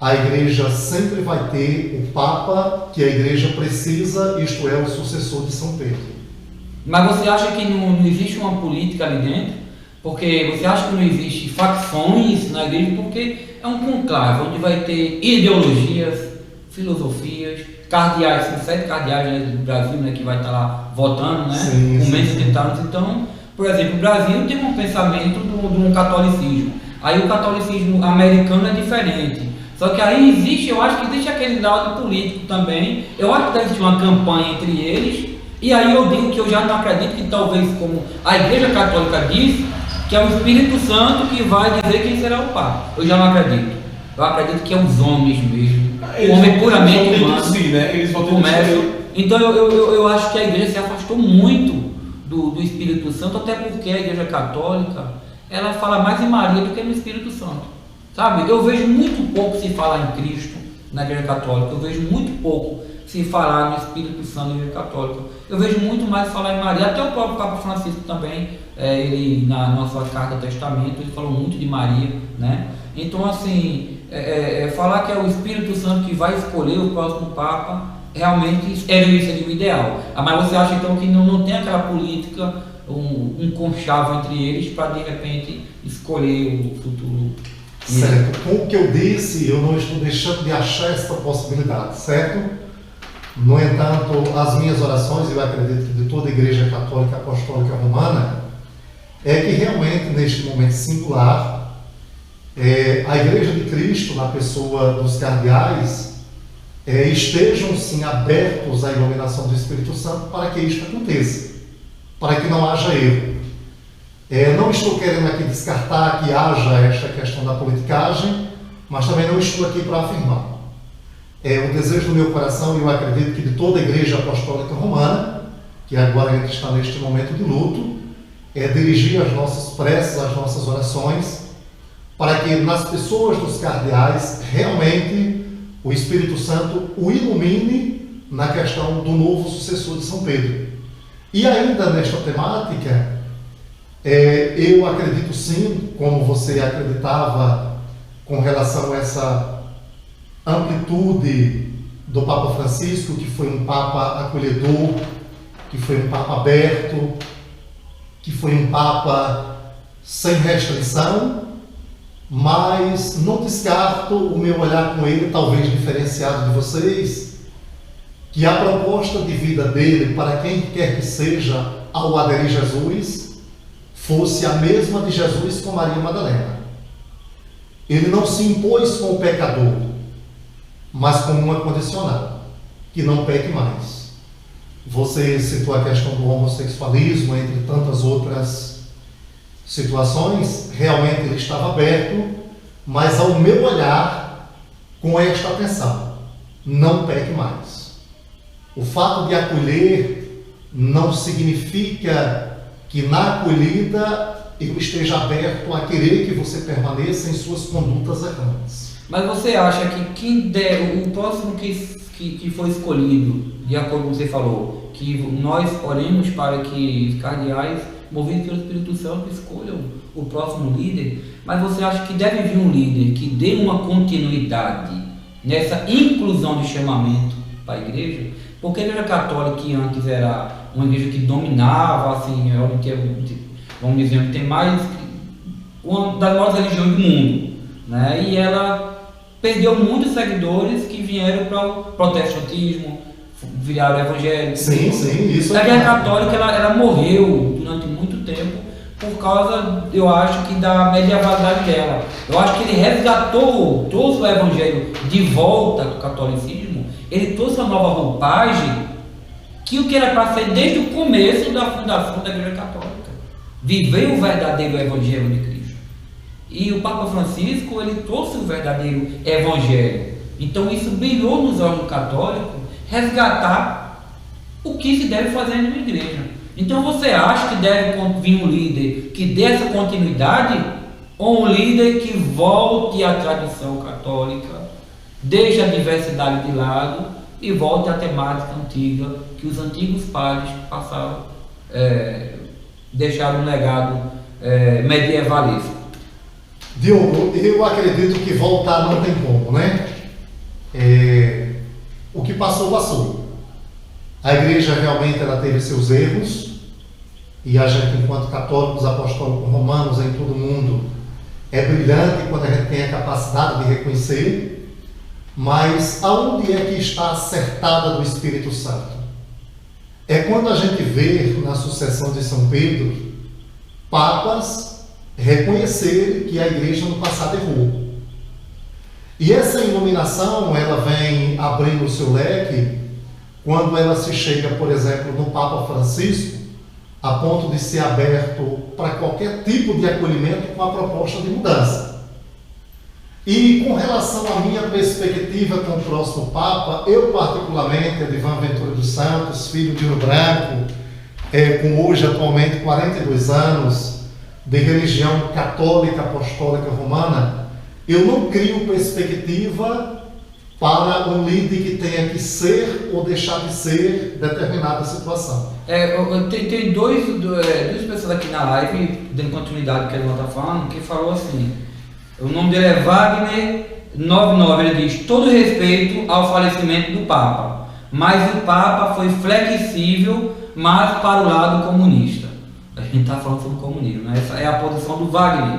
a igreja sempre vai ter o Papa que a igreja precisa, isto é, o sucessor de São Pedro. Mas você acha que não existe uma política ali dentro? Porque você acha que não existe facções na igreja? Porque é um conclave onde vai ter ideologias, filosofias, cardeais, são 7 cardeais do Brasil, né, que vai estar lá votando, né, com menos de 70 anos. Então, por exemplo, o Brasil tem um pensamento de um catolicismo. Aí o catolicismo americano é diferente. Só que aí existe, eu acho que existe aquele lado político também. Eu acho que deve ter uma campanha entre eles E aí eu digo que eu já não acredito que talvez, como a Igreja Católica diz, que é o Espírito Santo que vai dizer quem será o Papa. Eu já não acredito. Eu acredito que é os homens mesmo. O homem puramente humano. Né? Eles vão Então eu acho que a Igreja se afastou muito do Espírito Santo, até porque a Igreja Católica, ela fala mais em Maria do que no Espírito Santo. Sabe? Eu vejo muito pouco se falar em Cristo na Igreja Católica. Eu vejo muito pouco se falar no Espírito Santo na Igreja Católica. Eu vejo muito mais falar em Maria. Até o próprio Papa Francisco também, ele na sua carta Testamento, ele falou muito de Maria, né? Então, assim, falar que é o Espírito Santo que vai escolher o próximo Papa, realmente seria o ideal. Mas você acha então que não tem aquela política, um conchavo entre eles para de repente escolher o futuro? Certo. Com o que eu disse, eu não estou deixando de achar esta possibilidade, certo? No entanto, as minhas orações, eu acredito que de toda a Igreja Católica Apostólica Romana, é que realmente neste momento singular, a Igreja de Cristo, na pessoa dos cardeais, estejam sim abertos à iluminação do Espírito Santo para que isto aconteça, para que não haja erro. Não estou querendo aqui descartar que haja esta questão da politicagem, mas também não estou aqui para afirmar. O desejo do meu coração, e eu acredito que de toda a Igreja Apostólica Romana, que agora a gente está neste momento de luto, é dirigir as nossas preces, as nossas orações, para que nas pessoas dos cardeais, realmente, o Espírito Santo o ilumine na questão do novo sucessor de São Pedro. E ainda nesta temática, eu acredito sim, como você acreditava com relação a essa amplitude do Papa Francisco, que foi um Papa acolhedor, que foi um Papa aberto, que foi um Papa sem restrição, mas não descarto o meu olhar com ele, talvez diferenciado de vocês, que a proposta de vida dele, para quem quer que seja, ao aderir Jesus, fosse a mesma de Jesus com Maria Madalena. Ele não se impôs com o pecador, mas com uma condicional, que não peque mais. Você citou a questão do homossexualismo, entre tantas outras situações. Realmente ele estava aberto, mas ao meu olhar, com esta atenção: não peque mais. O fato de acolher não significa que na acolhida eu esteja aberto a querer que você permaneça em suas condutas errantes. Mas você acha que o próximo que foi escolhido, de acordo com o que você falou, que nós oremos para que os cardeais, movidos pelo Espírito Santo, escolham o próximo líder, mas você acha que deve vir um líder que dê uma continuidade nessa inclusão de chamamento para a igreja? Porque a Igreja Católica, que antes era uma igreja que dominava, assim, vamos dizer, tem mais, uma das maiores religiões do mundo, né? E ela perdeu muitos seguidores que vieram para o protestantismo, viraram evangélicos. Sim, isso. A Igreja Católica ela morreu durante muito tempo por causa, eu acho, que da medievalidade dela. Eu acho que ele resgatou, trouxe o evangelho de volta do catolicismo, ele trouxe uma nova roupagem, que o que era para ser desde o começo da fundação da Igreja Católica. Viver o verdadeiro evangelho de Cristo. E o Papa Francisco, ele trouxe o verdadeiro evangelho. Então isso brilhou nos olhos do católico, resgatar o que se deve fazer numa igreja. Então você acha que deve vir um líder que dê essa continuidade, ou um líder que volte à tradição católica, deixe a diversidade de lado e volte à temática antiga que os antigos padres passaram, deixaram um legado medievalesco? Diogo, eu acredito que voltar não tem como, né? O que passou, passou. A igreja realmente ela teve seus erros, e a gente, enquanto católicos apostólicos romanos em todo o mundo, é brilhante quando a gente tem a capacidade de reconhecer, mas aonde é que está a acertada do Espírito Santo? É quando a gente vê na sucessão de São Pedro, papas reconhecerem que a igreja no passado errou. E essa iluminação, ela vem abrindo o seu leque quando ela se chega, por exemplo, no Papa Francisco, a ponto de ser aberto para qualquer tipo de acolhimento com a proposta de mudança. E com relação à minha perspectiva com o próximo Papa, eu particularmente, Edivan Ventura dos Santos, filho de Ouro Branco, com hoje atualmente 42 anos, de religião católica apostólica romana, eu não crio perspectiva para um líder que tenha que ser ou deixar de ser determinada situação. Tem duas pessoas aqui na live, dando continuidade ao que ele está falando, que falou assim, o nome dele é Wagner 99, ele diz, todo respeito ao falecimento do Papa, mas o Papa foi flexível, mas para o lado comunista. A gente está falando sobre o comunismo, né? Essa é a posição do Wagner,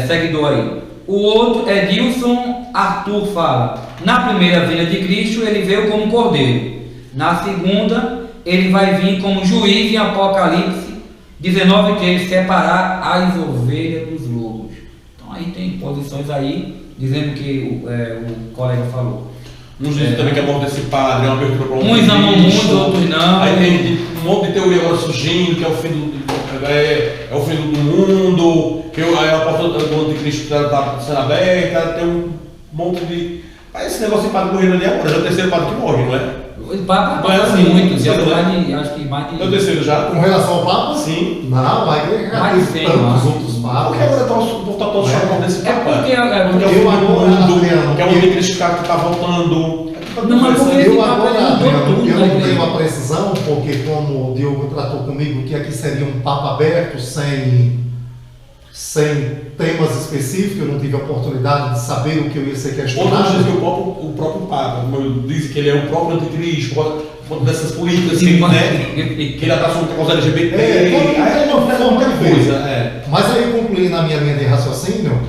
seguidor aí. O outro é Dilson Arthur fala, na primeira vinda de Cristo ele veio como cordeiro, na segunda ele vai vir como juiz em Apocalipse 19, que ele separar as ovelhas dos lobos. Então aí tem posições aí, dizendo que o colega falou. Uns dizem também que a morte desse padre é uma abertura para uns amam o mundo, outros não. Aí tem um monte de teoria agora surgindo, que é o fim do mundo, que a porta do anticristo está sendo aberta, tem um monte de... Mas esse negócio de padre morrendo ali agora, já é o terceiro padre que morre, não é? O Papa Não é assim, muito, sim, acho que mais de... É o terceiro já? Com relação ao Papa? Sim. Não, a igreja já Mais teve de 100, tantos não. outros Por papas. que agora está todos chamando desse É Papa? porque... Porque é o Eu fim do agora, mundo, Adriano, que é o anticristo que está voltando. Não, mas porque esse Eu Papa agora, ele mudou Adriano, tudo, eu né, não tenho igreja? a precisão, porque como o Diogo tratou comigo, que aqui seria um Papa aberto, sem temas específicos, eu não tive a oportunidade de saber o que eu ia ser Outros questionado. dizem que o próprio Papa, como dizem que ele é o próprio anticristo, por conta dessas políticas Sim, que ele está sobre os LGBT, qualquer coisa. Mas aí, concluindo a minha linha de raciocínio,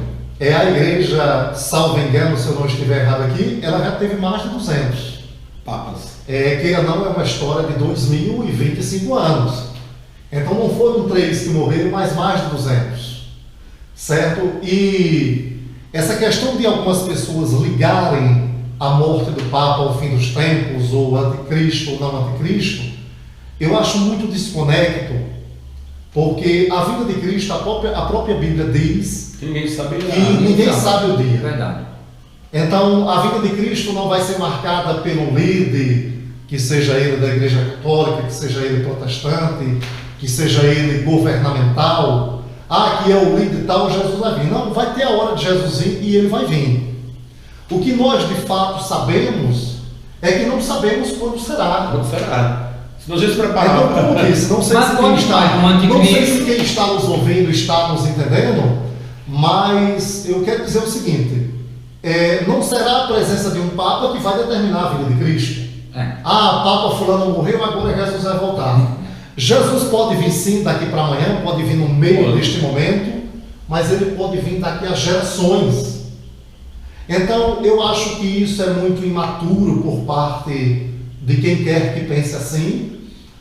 a igreja, salvo engano, se eu não estiver errado aqui, ela já teve mais de 200. Papas. Queira não, é uma história de 2025 anos. Então não foram 3 que morreram, mas mais de 200. Certo? E essa questão de algumas pessoas ligarem a morte do Papa ao fim dos tempos, ou anticristo ou não anticristo, eu acho muito desconecto, porque a vinda de Cristo, a própria Bíblia diz Que ninguém sabe. que ninguém sabe o dia. Verdade. Então, a vinda de Cristo não vai ser marcada pelo líder, que seja ele da Igreja Católica, que seja ele protestante, que seja ele governamental. Que é o líder tal, Jesus vai vir. Não, vai ter a hora de Jesus vir e ele vai vir. O que nós de fato sabemos é que não sabemos quando será. Quando será? Se nós já se preparar. Então, como eu disse, não sei Mas se pode quem está, um anticristo. não sei se quem está nos ouvindo está nos entendendo, mas eu quero dizer o seguinte: não será a presença de um Papa que vai determinar a vinda de Cristo. Papa fulano morreu, agora Jesus vai voltar. Jesus pode vir sim daqui para amanhã, pode vir no meio deste momento, mas ele pode vir daqui a gerações. Então eu acho que isso é muito imaturo por parte de quem quer que pense assim,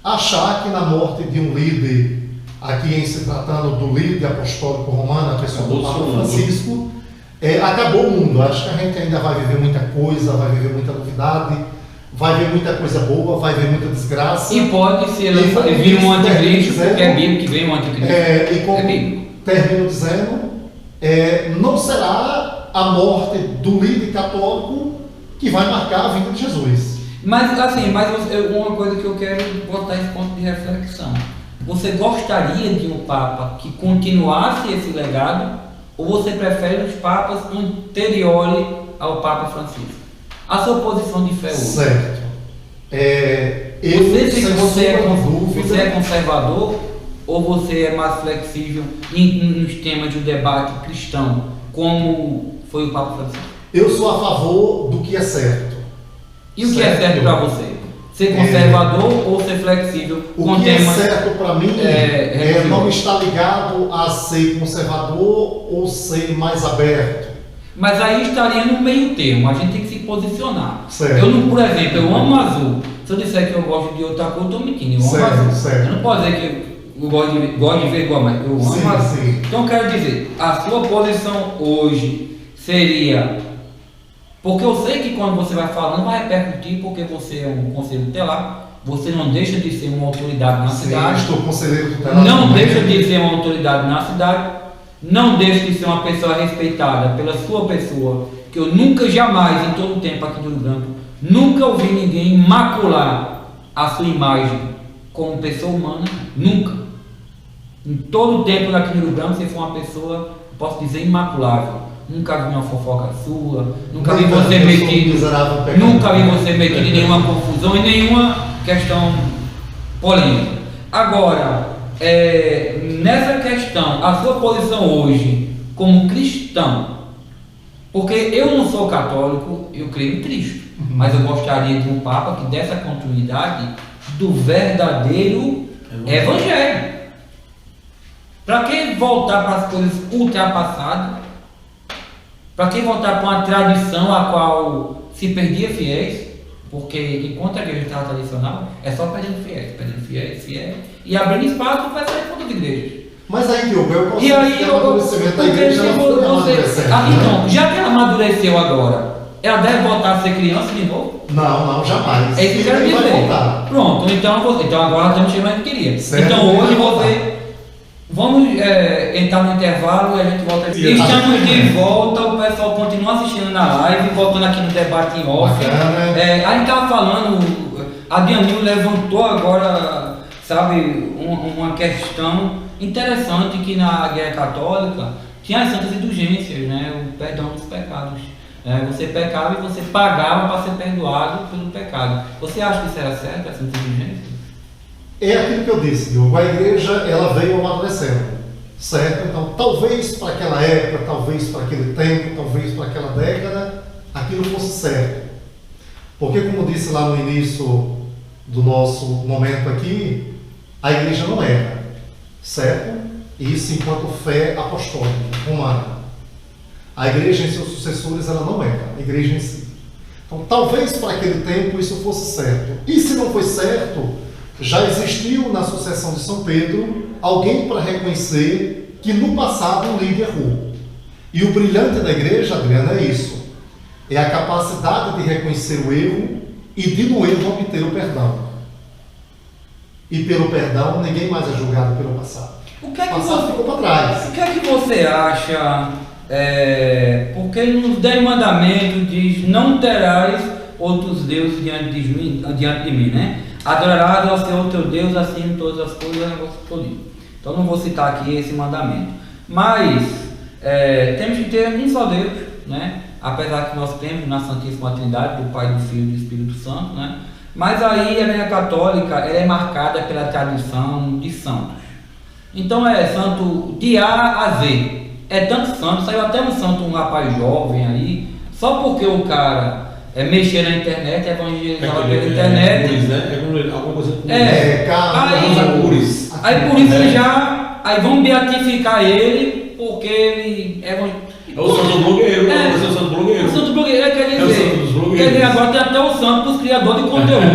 achar que na morte de um líder, aqui em se tratando do líder apostólico romano, a pessoa do Papa Francisco, acabou o mundo. Acho que a gente ainda vai viver muita coisa, vai viver muita novidade, vai ver muita coisa boa, vai ver muita desgraça. E pode ser vir um anticristo, porque é bíblico que vem um anticristo. E como bíblico. termino dizendo, não será a morte do líder católico que vai marcar a vinda de Jesus. Mas uma coisa que eu quero botar esse ponto de reflexão. Você gostaria de um Papa que continuasse esse legado, ou você prefere os papas anteriores ao Papa Francisco? A sua posição de fé hoje. Certo. Você é conservador ou você é mais flexível nos temas de debate cristão, como foi o Papa Francisco? Eu sou a favor do que é certo. E o que é certo para você? Ser conservador ou ser flexível o com que temas... é certo para mim não está ligado a ser conservador ou ser mais aberto. Mas aí estaria no meio termo, a gente tem que se posicionar. Certo. Eu não, por exemplo, eu amo azul. Se eu disser que eu gosto de outra cor, eu estou mentindo. Eu amo azul. Certo. Eu não posso dizer que eu gosto de ver igual, mas eu amo azul. Sim. Então eu quero dizer, a sua posição hoje seria Porque eu sei que quando você vai falando, vai repercutir, porque você é um conselho tutelar, você não deixa de ser uma autoridade na Sim, cidade. estou conselheiro tutelar. Não também. deixa de ser uma autoridade na cidade, não deixa de ser uma pessoa respeitada pela sua pessoa, que eu nunca, jamais, em todo o tempo aqui no Rio Branco, nunca ouvi ninguém macular a sua imagem como pessoa humana, nunca. Em todo o tempo aqui no Rio Branco, você foi uma pessoa, posso dizer, imaculável. Nunca vi uma fofoca sua, nunca vi você metido, nunca vi você metido em nenhuma confusão, em nenhuma questão polêmica. Agora, nessa questão, a sua posição hoje como cristão, porque eu não sou católico, eu creio em Cristo, mas eu gostaria de um Papa que desse a continuidade do verdadeiro Evangelho. Para que voltar para as coisas ultrapassadas? Para que voltar para uma tradição a qual se perdia fiéis? Porque enquanto a igreja estava tradicional, é só perdendo fiéis, e abrindo espaço para sair para outras igrejas. Mas aí, Diogo, eu posso E aí, dizer que o amadurecimento da igreja ela foi amadurecendo. então, já que ela amadureceu agora, ela deve voltar a ser criança de novo? Não, jamais. É isso que eu quero Ele vai dizer. voltar. Pronto, então agora estamos chegando onde queria. Certo, Então ele hoje vai voltar. vamos entrar no intervalo e a gente volta. Sim, Estamos de volta, o pessoal continua assistindo na live, voltando aqui no debate em off. Bacana. A gente estava falando, a Dianil levantou agora, sabe, uma questão interessante que na Igreja Católica tinha as santas indulgências, né, o perdão dos pecados. Você pecava e você pagava para ser perdoado pelo pecado. Você acha que isso era certo, essa indulgência? É aquilo que eu disse, Diogo, a igreja ela veio amadurecendo, certo? Então, talvez para aquela época, talvez para aquele tempo, talvez para aquela década, aquilo fosse certo. Porque, como disse lá no início do nosso momento aqui, a igreja não erra, certo? Isso enquanto fé apostólica, romana. A igreja em seus sucessores, ela não erra, a igreja em si. Então, talvez para aquele tempo isso fosse certo. E se não foi certo, já existiu na sucessão de São Pedro alguém para reconhecer que no passado um líder errou. E o brilhante da igreja, Adriana, é isso. É a capacidade de reconhecer o erro e de no erro obter o perdão. E pelo perdão, ninguém mais é julgado pelo passado. O que é que O passado ficou para trás. O que é que você acha? Porque nos 10 mandamentos diz: não terás outros deuses diante de mim, né? Adorarás ao Senhor teu Deus acima de todas as coisas, negócio todo. Então não vou citar aqui esse mandamento. Mas temos que ter um só Deus, né? Apesar que nós temos na Santíssima Trindade, do Pai, do Filho e do Espírito Santo, né? Mas aí a Igreja Católica ela é marcada pela tradição de santos. Então é santo de A a Z. É tanto santo, saiu até um santo, um rapaz jovem aí, só porque o cara mexer na internet, evangelizava pela internet. Alguma coisa com Aí por isso aí vão beatificar ele, porque ele é o santo blogueiro, o santo blogueiro, quer dizer, é o santo dos blogueiros. Quer dizer, agora tem até o santo dos criadores de conteúdo.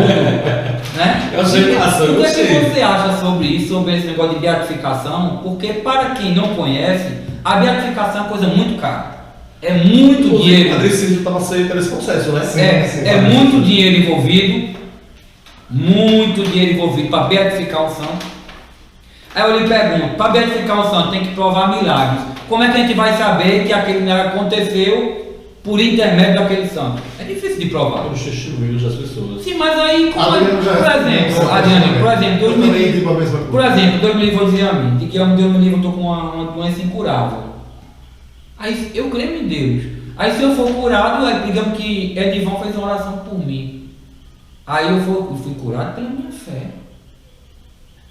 Né? Eu sei, o que é que você acha sobre isso, sobre esse negócio de beatificação? Porque para quem não conhece, a beatificação é uma coisa muito cara. É muito dinheiro. André Silva estava saindo nesse processo, né? É muito dinheiro envolvido. Muito dinheiro envolvido para beatificar um santo. Aí eu lhe pergunto, para beatificar um santo tem que provar milagres. Como é que a gente vai saber que aquele milagre aconteceu por intermédio daquele santo? É difícil de provar. Pelos testemunhos das pessoas. Por exemplo, Deus me livrou de dizer a mim, de que Deus me livrou, eu estou com uma doença incurável. Aí eu creio em Deus. Aí se eu for curado, aí digamos que Edivão fez uma oração por mim. Aí eu fui curado pela minha fé.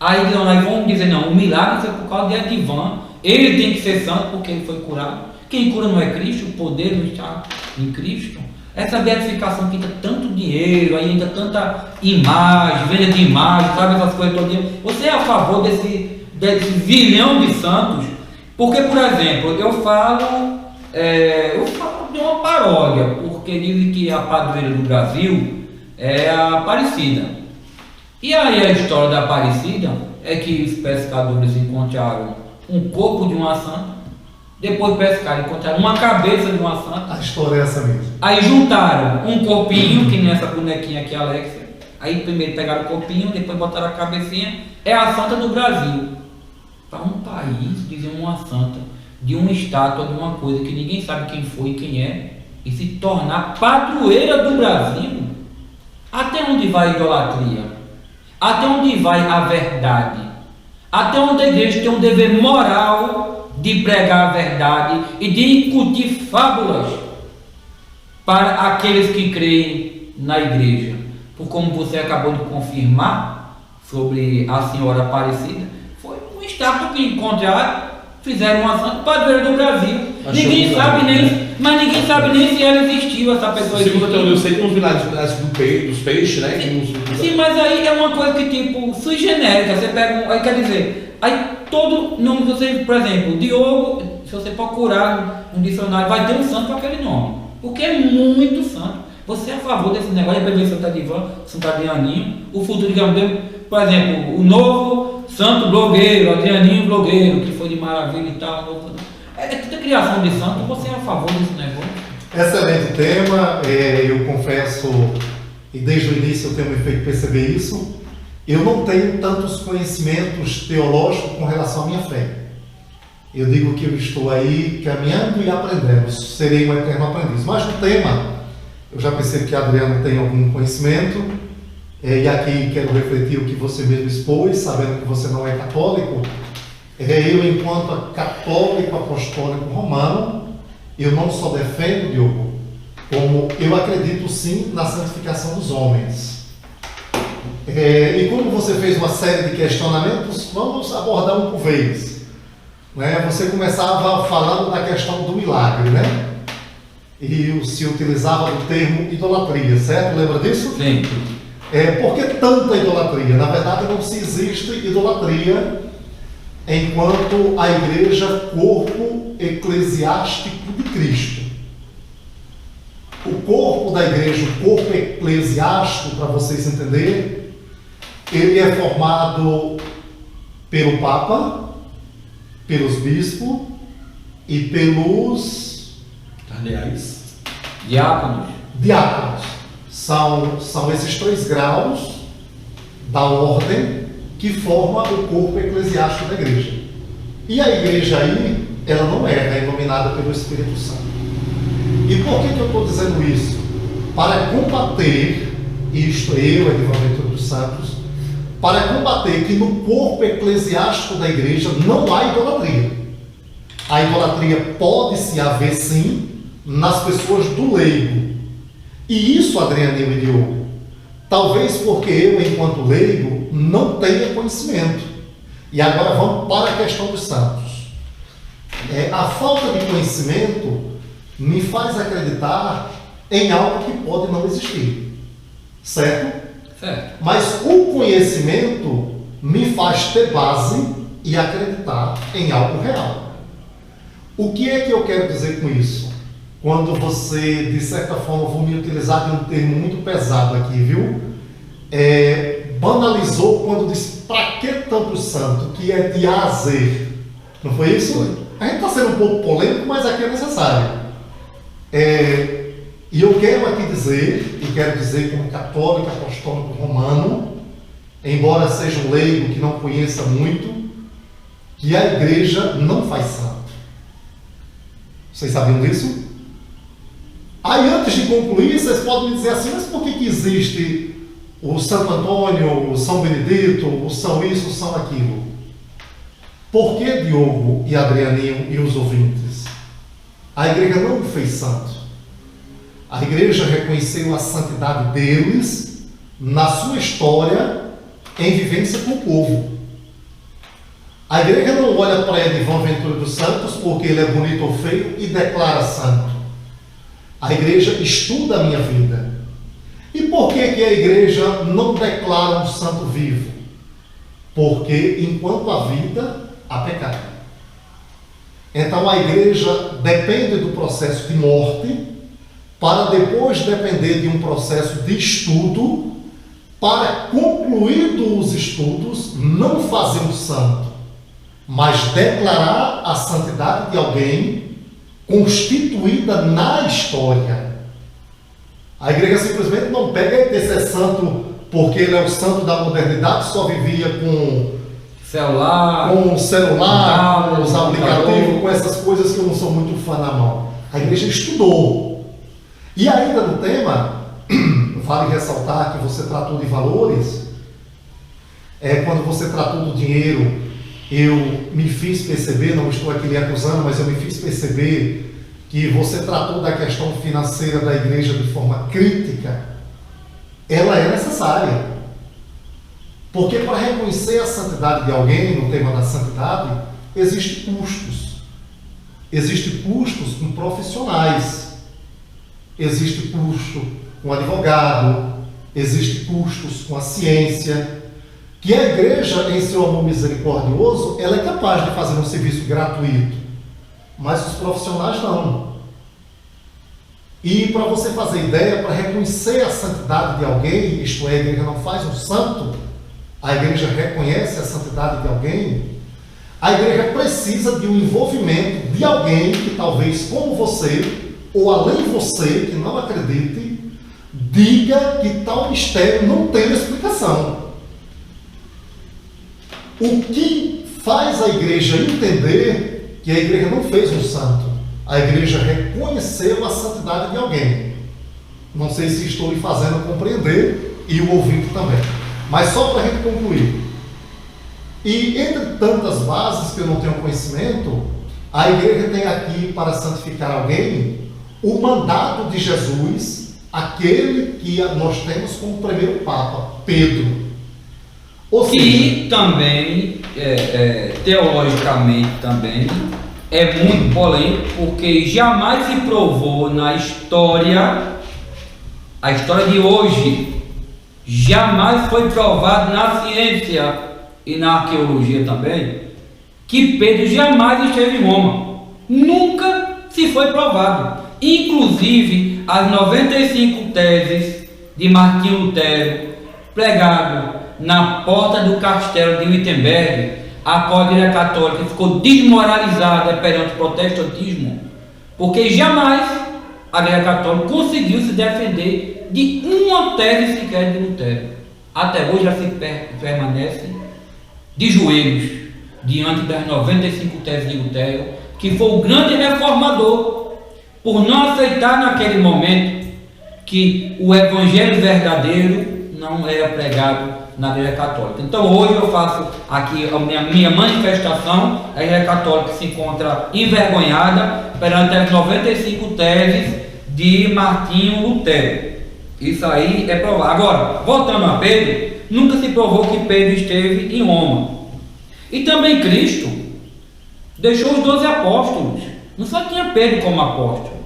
Aí vamos dizer, não, o milagre foi por causa de Edivão. Ele tem que ser santo porque ele foi curado. Quem cura não é Cristo, o poder não está em Cristo. Essa beatificação que entra tanto dinheiro, aí entra tanta imagem, venda de imagem, sabe essas coisas todas. Você é a favor desse zilhão de santos? Porque, por exemplo, eu falo de uma paródia, porque dizem que a padroeira do Brasil é a Aparecida. E aí a história da Aparecida é que os pescadores encontraram um corpo de uma santa Depois pescaram, encontraram uma cabeça de uma santa. A história é essa mesmo. Aí juntaram um corpinho, que nem essa bonequinha aqui, Alexia. Aí primeiro pegaram o corpinho, depois botaram a cabecinha. É a santa do Brasil. Para um país dizer uma santa de uma estátua, de uma coisa que ninguém sabe quem foi e quem é, e se tornar padroeira do Brasil. Até onde vai a idolatria? Até onde vai a verdade? Até onde a igreja tem um dever moral de pregar a verdade e de incutir fábulas para aqueles que creem na igreja? Por como você acabou de confirmar sobre a senhora Aparecida, foi um estátua que encontraram, fizeram uma santa padroeira do Brasil. Ninguém sabe nem, mas ninguém sabe nem se ela existiu, essa pessoa Segundo existiu. eu sei que nos vilares dos peixes, né? Sim, mas aí é uma coisa que tipo sui genérica, você pega, aí quer dizer, aí todo nome você, por exemplo, Diogo, se você procurar no dicionário, vai ter um santo com aquele nome, porque é muito santo. Você é a favor desse negócio de beber Santo Adivan, Santo Adrianinho, o futuro, digamos, por exemplo, o novo santo blogueiro, Adrianinho blogueiro, que foi de maravilha e tal, é toda criação de santo, você é a favor desse negócio? Excelente tema, eu confesso, e desde o início eu tenho me feito perceber isso, eu não tenho tantos conhecimentos teológicos com relação à minha fé. Eu digo que eu estou aí caminhando e aprendendo, serei um eterno aprendiz. Mas no tema, eu já percebo que Adriano tem algum conhecimento, e aqui quero refletir o que você mesmo expôs, sabendo que você não é católico. Eu, enquanto católico apostólico romano, eu não só defendo, Diogo, como eu acredito sim na santificação dos homens. E como você fez uma série de questionamentos, vamos abordar um por vez. Você começava falando da questão do milagre, né? E se utilizava do termo idolatria, certo? Lembra disso? Sim. Por que tanta idolatria? Na verdade, não se existe idolatria enquanto a igreja corpo eclesiástico de Cristo. O corpo da igreja, o corpo eclesiástico, para vocês entenderem, ele é formado pelo Papa, pelos bispos e pelos diáconos. São esses 3 graus da ordem que forma o corpo eclesiástico da igreja. E a igreja aí, ela não é iluminada pelo Espírito Santo. E por que eu estou dizendo isso? Para combater, isto eu, Edivaldo Ventura dos Santos, para combater que no corpo eclesiástico da igreja não há idolatria. A idolatria pode-se haver sim nas pessoas do leigo. E isso, Adrianinho e Diogo, talvez porque eu, enquanto leigo, não tenha conhecimento. E agora vamos para a questão dos santos. A falta de conhecimento me faz acreditar em algo que pode não existir. Certo? Certo. Mas o conhecimento me faz ter base e acreditar em algo real. O que é que eu quero dizer com isso? Quando você, de certa forma, vou me utilizar de um termo muito pesado aqui, viu? Banalizou quando disse, para que tanto santo, que é de A a Z. Não foi isso? Foi. A gente está sendo um pouco polêmico, mas aqui é necessário. E eu quero aqui dizer, e quero dizer como católico apostólico romano, embora seja um leigo que não conheça muito, que a igreja não faz santo. Vocês sabiam disso? Aí, antes de concluir, vocês podem me dizer assim, mas por que existe o Santo Antônio, o São Benedito, o São isso, o São aquilo? Por que, Diogo e Adrianinho e os ouvintes? A igreja não fez santo. A igreja reconheceu a santidade deles na sua história em vivência com o povo. A igreja não olha para Edivaldo Ventura dos Santos porque ele é bonito ou feio e declara santo. A igreja estuda a minha vida. E por que a igreja não declara um santo vivo? Porque enquanto há vida, há pecado. Então a igreja depende do processo de morte para depois depender de um processo de estudo para, concluído os estudos, não fazer um santo, mas declarar a santidade de alguém constituída na história. A igreja simplesmente não pega esse é santo porque ele é o santo da modernidade, só vivia com celular, com os computador. aplicativos, com essas coisas que eu não sou muito fã na mão. A igreja estudou. E ainda no tema, vale ressaltar que você tratou de valores. Quando você tratou do dinheiro, eu me fiz perceber, não estou aqui lhe acusando, mas eu me fiz perceber que você tratou da questão financeira da igreja de forma crítica. Ela é necessária. Porque para reconhecer a santidade de alguém, no tema da santidade, existem custos. Existem custos com profissionais. Existe custo com advogado. Existe custos com a ciência. Que a igreja, em seu amor misericordioso, ela é capaz de fazer um serviço gratuito. Mas os profissionais não. E para você fazer ideia, para reconhecer a santidade de alguém, isto é, a igreja não faz um santo, a igreja reconhece a santidade de alguém, a igreja precisa de um envolvimento de alguém que talvez como você, ou além de você, que não acredite, diga que tal mistério não tem explicação. O que faz a igreja entender que a igreja não fez um santo? A igreja reconheceu a santidade de alguém. Não sei se estou lhe fazendo compreender e o ouvinte também. Mas só para a gente concluir. E entre tantas bases que eu não tenho conhecimento, a igreja tem aqui para santificar alguém o mandato de Jesus, aquele que nós temos como primeiro Papa, Pedro. Ou seja, que também, teologicamente também, é muito polêmico, porque jamais se provou na história, a história de hoje, jamais foi provado na ciência e na arqueologia também, que Pedro jamais esteve em Roma. Nunca se foi provado. Inclusive, as 95 teses de Martinho Lutero, pregado na porta do castelo de Wittenberg, a qual a Igreja Católica ficou desmoralizada perante o protestantismo, porque jamais a Igreja Católica conseguiu se defender de uma tese sequer de Lutero. Até hoje ela se permanece de joelhos diante das 95 teses de Lutero, que foi o grande reformador, por não aceitar naquele momento que o evangelho verdadeiro não era pregado na Igreja Católica. Então hoje eu faço aqui a minha manifestação. A Igreja Católica se encontra envergonhada perante as 95 teses de Martinho Lutero. Isso aí é provado. Agora, voltando a Pedro, nunca se provou que Pedro esteve em Roma. E também Cristo deixou os 12 apóstolos. Não só tinha Pedro como apóstolo.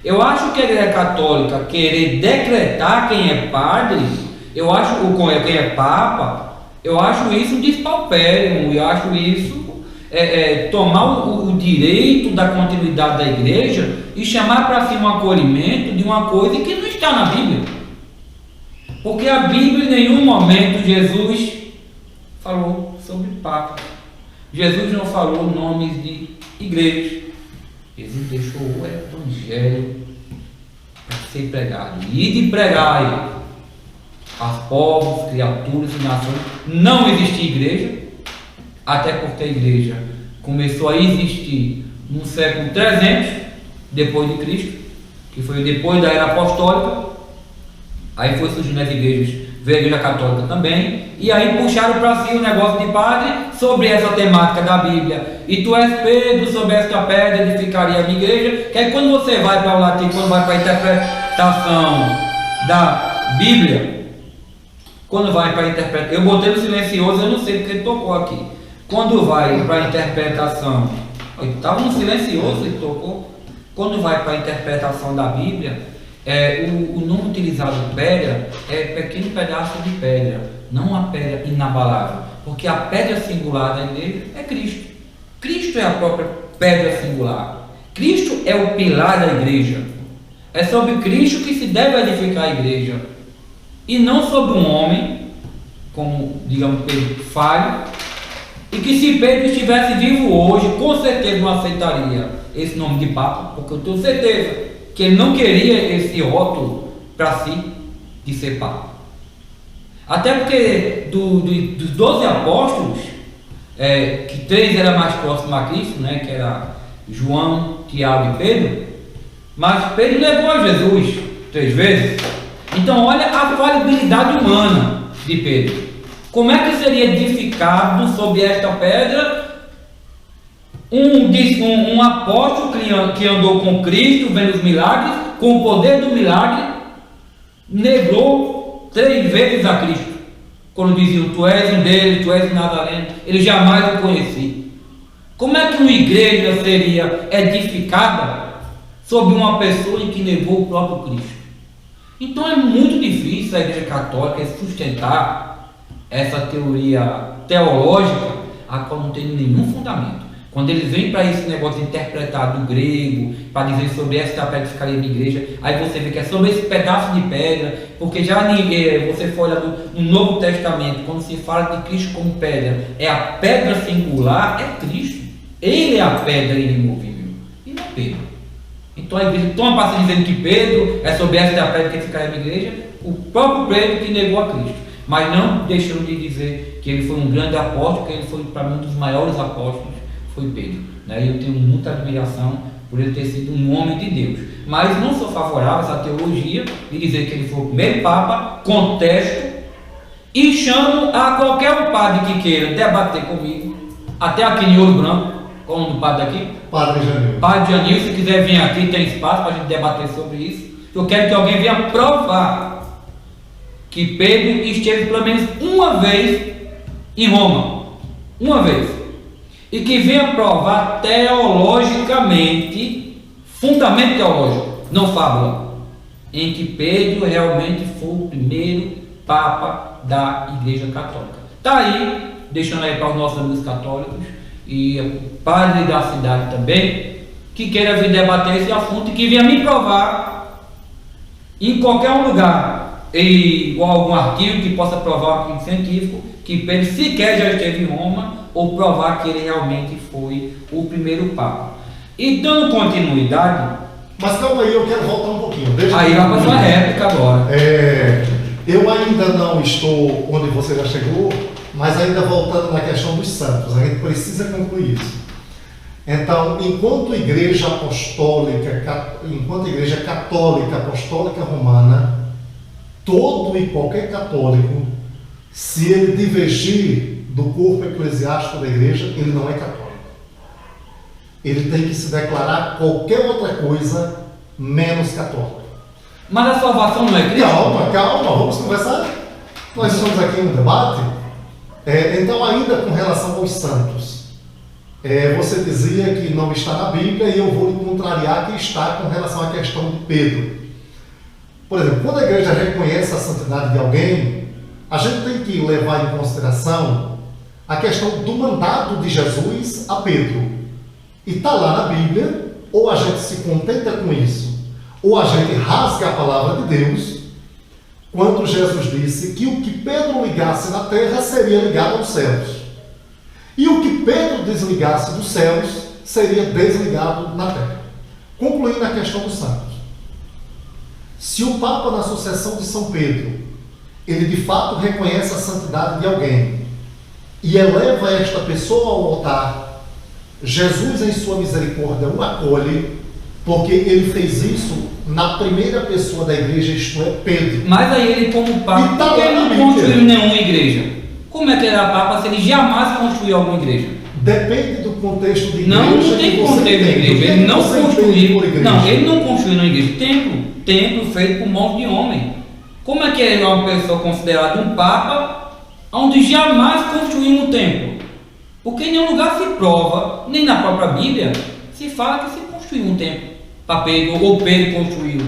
Eu acho que a Igreja Católica querer decretar quem é padre, eu acho quem é papa, eu acho isso um despauperimo, eu acho isso tomar o direito da continuidade da igreja e chamar para si um acolhimento de uma coisa que não está na Bíblia. Porque a Bíblia em nenhum momento Jesus falou sobre papa. Jesus não falou nomes de igrejas. Jesus deixou o evangelho para ser pregado. E de pregar a povos, criaturas e nações. Não existia igreja, até porque a igreja começou a existir no século 300 depois de Cristo, que foi depois da era apostólica. Aí foi surgindo as igrejas, veio a Igreja Católica também, e aí puxaram para si o negócio de padre sobre essa temática da Bíblia. E tu és Pedro, sobre esta pedra edificaria a minha igreja. Que aí quando você vai para o latim, quando vai para a interpretação da Bíblia, quando vai para a interpretação, eu botei no silencioso, eu não sei porque ele tocou aqui. Quando vai para a interpretação, estava no silencioso e tocou. Quando vai para a interpretação da Bíblia, o nome utilizado pedra é pequeno pedaço de pedra, não a pedra inabalável, porque a pedra singular da igreja é Cristo. Cristo é a própria pedra singular. Cristo é o pilar da igreja. É sobre Cristo que se deve edificar a igreja, e não sobre um homem, como, digamos, Pedro falho, E que se Pedro estivesse vivo hoje, com certeza não aceitaria esse nome de Papa, porque eu tenho certeza que ele não queria esse rótulo para si de ser Papa. Até porque dos 12 apóstolos, que 3 eram mais próximos a Cristo, né, que era João, Tiago e Pedro, mas Pedro negou a Jesus 3 vezes. Então olha a falibilidade humana de Pedro. Como é que seria edificado sobre esta pedra um apóstolo que andou com Cristo, vendo os milagres, com o poder do milagre, negou 3 vezes a Cristo? Quando diziam, tu és um deles, tu és um Nazareno, ele jamais o conheci. Como é que uma igreja seria edificada sobre uma pessoa em que negou o próprio Cristo? Então é muito difícil a Igreja Católica sustentar essa teoria teológica, a qual não tem nenhum fundamento. Quando eles vêm para esse negócio de interpretar do grego, para dizer sobre esta pedra que ficaria na igreja, aí você vê que é sobre esse pedaço de pedra, porque já você for olhar no Novo Testamento, quando se fala de Cristo como pedra, é a pedra singular, é Cristo. Ele é a pedra irremovível, e não é Pedro. Então a igreja toma para dizendo que Pedro é sobre esta pedra que ficaria na igreja, o próprio Pedro que negou a Cristo. Mas não deixando de dizer que ele foi um grande apóstolo, que ele foi para mim um dos maiores apóstolos, foi Pedro. Né? Eu tenho muita admiração por ele ter sido um homem de Deus. Mas não sou favorável a essa teologia de dizer que ele foi o primeiro Papa, contesto, e chamo a qualquer um padre que queira debater comigo, até aqui em Ouro Branco, qual é o nome do padre aqui? Padre Janil. Padre Janil, se quiser vir aqui, tem espaço para a gente debater sobre isso. Eu quero que alguém venha provar que Pedro esteve pelo menos uma vez em Roma, uma vez, e que venha provar teologicamente, fundamento teológico, não fábula, em que Pedro realmente foi o primeiro Papa da Igreja Católica. Está aí, deixando aí para os nossos amigos católicos e o padre da cidade também, que queira vir debater esse assunto e que venha me provar em qualquer lugar, ou algum artigo que possa provar um artigo científico que Pedro sequer já esteve em Roma, ou provar que ele realmente foi o primeiro Papa. E dando continuidade... Mas calma aí, eu quero voltar um pouquinho. Aí vai para a sua réplica agora. Eu ainda não estou onde você já chegou, mas ainda voltando na questão dos santos, a gente precisa concluir isso. Então, enquanto igreja católica apostólica romana, todo e qualquer católico, se ele divergir do corpo eclesiástico da igreja, ele não é católico. Ele tem que se declarar qualquer outra coisa menos católico. Mas a salvação não é Cristo? Calma, vamos conversar. Nós estamos aqui em um debate. Então, ainda com relação aos santos, você dizia que não está na Bíblia, e eu vou lhe contrariar que está com relação à questão de Pedro. Por exemplo, quando a igreja reconhece a santidade de alguém, a gente tem que levar em consideração a questão do mandato de Jesus a Pedro. E está lá na Bíblia, ou a gente se contenta com isso, ou a gente rasga a palavra de Deus, quando Jesus disse que o que Pedro ligasse na terra seria ligado aos céus, e o que Pedro desligasse dos céus seria desligado na terra. Concluindo a questão dos santos. Se o Papa, na sucessão de São Pedro, ele de fato reconhece a santidade de alguém e eleva esta pessoa ao altar, Jesus, em sua misericórdia, o acolhe, porque ele fez isso na primeira pessoa da igreja, isto é, Pedro. Mas aí ele, como Papa, Tá porque ele lá na não Bíblia. construiu nenhuma igreja. Como é que ele era Papa se ele jamais construiu alguma igreja? Depende do contexto de igreja. Não tem que você contexto de tem. igreja. O que Ele não você entende construiu. por igreja? Não, ele não construiu uma igreja. Templo feito por mãos de homem. Como é que ele é uma pessoa considerada um Papa, onde jamais construiu um templo? Porque em nenhum lugar se prova, nem na própria Bíblia, se fala que se construiu um templo para Pedro, ou Pedro construiu.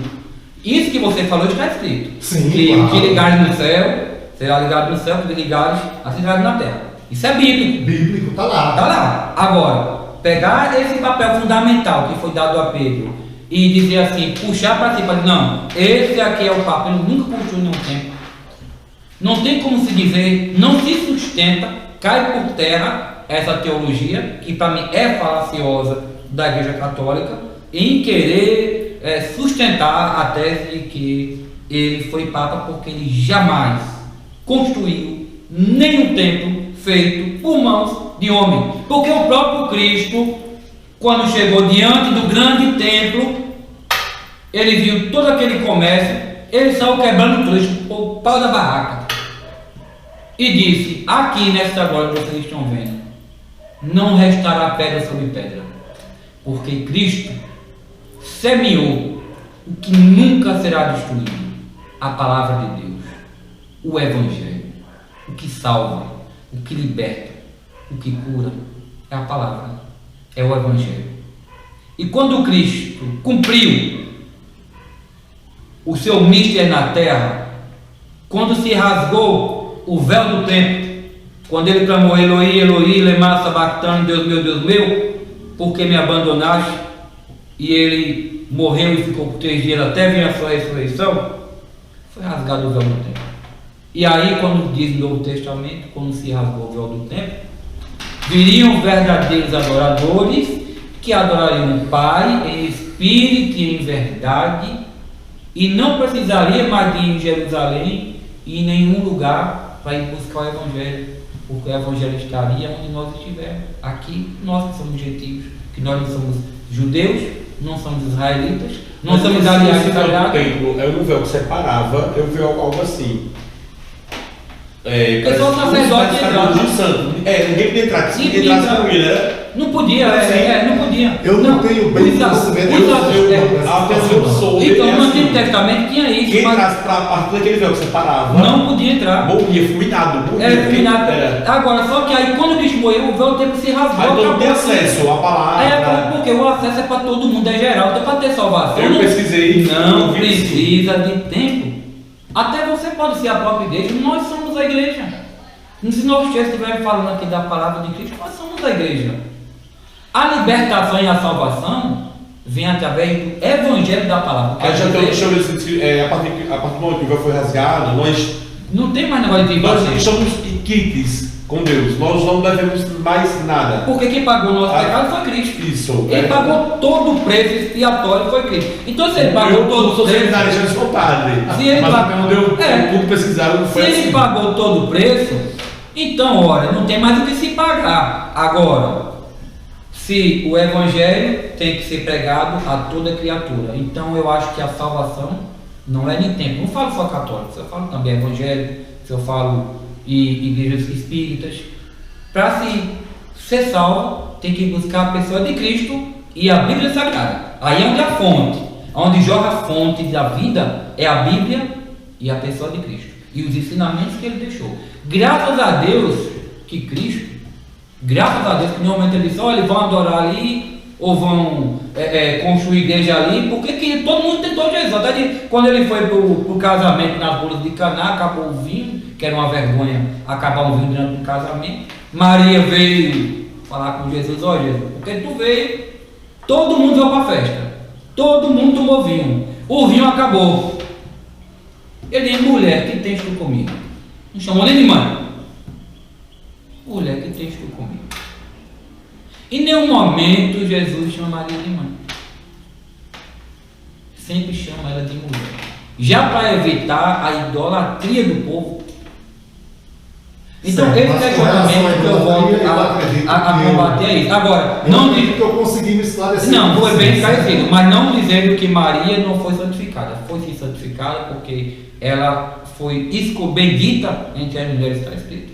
Isso que você falou está escrito. Sim, que claro. o que ligares no céu, será ligado no céu, o que ligares, assim ligado na terra. Isso é bíblico. Bíblico, está lá. Está lá. Agora, pegar esse papel fundamental que foi dado a Pedro e dizer assim, puxar para si, para dizer, não, esse aqui é o Papa, ele nunca construiu nenhum templo. Não tem como se dizer, não se sustenta, cai por terra essa teologia, que para mim é falaciosa, da Igreja Católica, em querer sustentar a tese de que ele foi Papa porque ele jamais construiu nenhum templo feito por mãos de homem. Porque o próprio Cristo, quando chegou diante do grande templo, ele viu todo aquele comércio, ele saiu quebrando tudo, o pau da barraca, e disse: aqui nesta glória que vocês estão vendo, não restará pedra sobre pedra, porque Cristo semeou o que nunca será destruído, a palavra de Deus, o Evangelho, o que salva, o que liberta, o que cura, é a palavra, é o Evangelho. E quando Cristo cumpriu o seu mister na terra, quando se rasgou o véu do templo, quando ele clamou: Eloi, Eloi, lema sabachthani, Deus meu, por que me abandonaste? E ele morreu e ficou por 3 dias até vir a sua ressurreição, foi rasgado o véu do templo. E aí, quando diz no Novo Testamento, quando se rasgou o véu do templo, viriam verdadeiros adoradores que adorariam o Pai em espírito e em verdade, e não precisaria mais de ir em Jerusalém e em nenhum lugar para ir buscar o Evangelho, porque o Evangelho estaria onde nós estivermos. Aqui nós que somos gentios, que nós não somos judeus, não somos israelitas, não somos aliados sagrados. É um véu que separava, eu vi algo assim. Só o sacerdote entrava. Ninguém podia entrar, se entrasse com ele, né? Não podia, não podia. Eu não tenho bem conhecimento. Eu sou. Então, no Antigo Testamento tinha isso. Quem entrasse para a parte daquele véu que separava, não podia entrar. Morria, fulminado. Era fulminado. Agora, só que aí, quando Cristo morreu, o véu teve que se rasgar. Aí não tem acesso à palavra. Porque o acesso é para todo mundo, é geral, então para ter salvação. Eu pesquisei. Não precisa de tempo. Até você pode ser a própria igreja. Nós somos a igreja. Se nós estivermos falando aqui da palavra de Cristo, nós somos a igreja. A libertação e a salvação vem através do Evangelho da palavra. Aí já a partir do momento que o véu foi rasgado, nós não tem mais negócio de nós estamos quites com Deus. Nós não devemos mais nada. Porque quem pagou o nosso pecado foi Cristo. Isso. Ele pagou todo o preço expiatório, foi Cristo. Então, se ele pagou todo o preço. Já sou padre. Se ele pagou, deu tudo pesquisado, não foi se assim. ele pagou todo o preço, então, olha, não tem mais o que se pagar. Agora, se o Evangelho tem que ser pregado a toda criatura. Então, eu acho que a salvação não é nem tempo. Não falo só católico, eu falo também Evangelho, eu falo igrejas espíritas. Para ser salvo, tem que buscar a pessoa de Cristo e a Bíblia Sagrada. Aí é onde a fonte, onde joga a fonte da vida, é a Bíblia e a pessoa de Cristo. E os ensinamentos que ele deixou. Graças a Deus que Cristo, graças a Deus que normalmente ele disse: olha, vão adorar ali, ou vão construir igreja ali, porque todo mundo tentou Jesus. Até quando ele foi para o casamento nas bodas de Caná, acabou o vinho, que era uma vergonha acabar o vinho durante um casamento. Maria veio falar com Jesus: ó Jesus, porque tu veio, todo mundo veio para a festa, todo mundo tomou vinho, o vinho acabou. Ele disse: mulher, que tens tu comigo? Não chamou nem de mãe. Mulher, que tens tu comigo? Em nenhum momento Jesus chama Maria de mãe. Sempre chama ela de mulher. Já para evitar a idolatria do povo. Então, esse questionamento que eu volto a combater é isso. Agora, não diz que eu consegui me esclarecer. Não, foi bem esclarecido, mas não dizendo que Maria não foi santificada. Foi sim santificada porque ela foi bendita entre as mulheres, está escrito.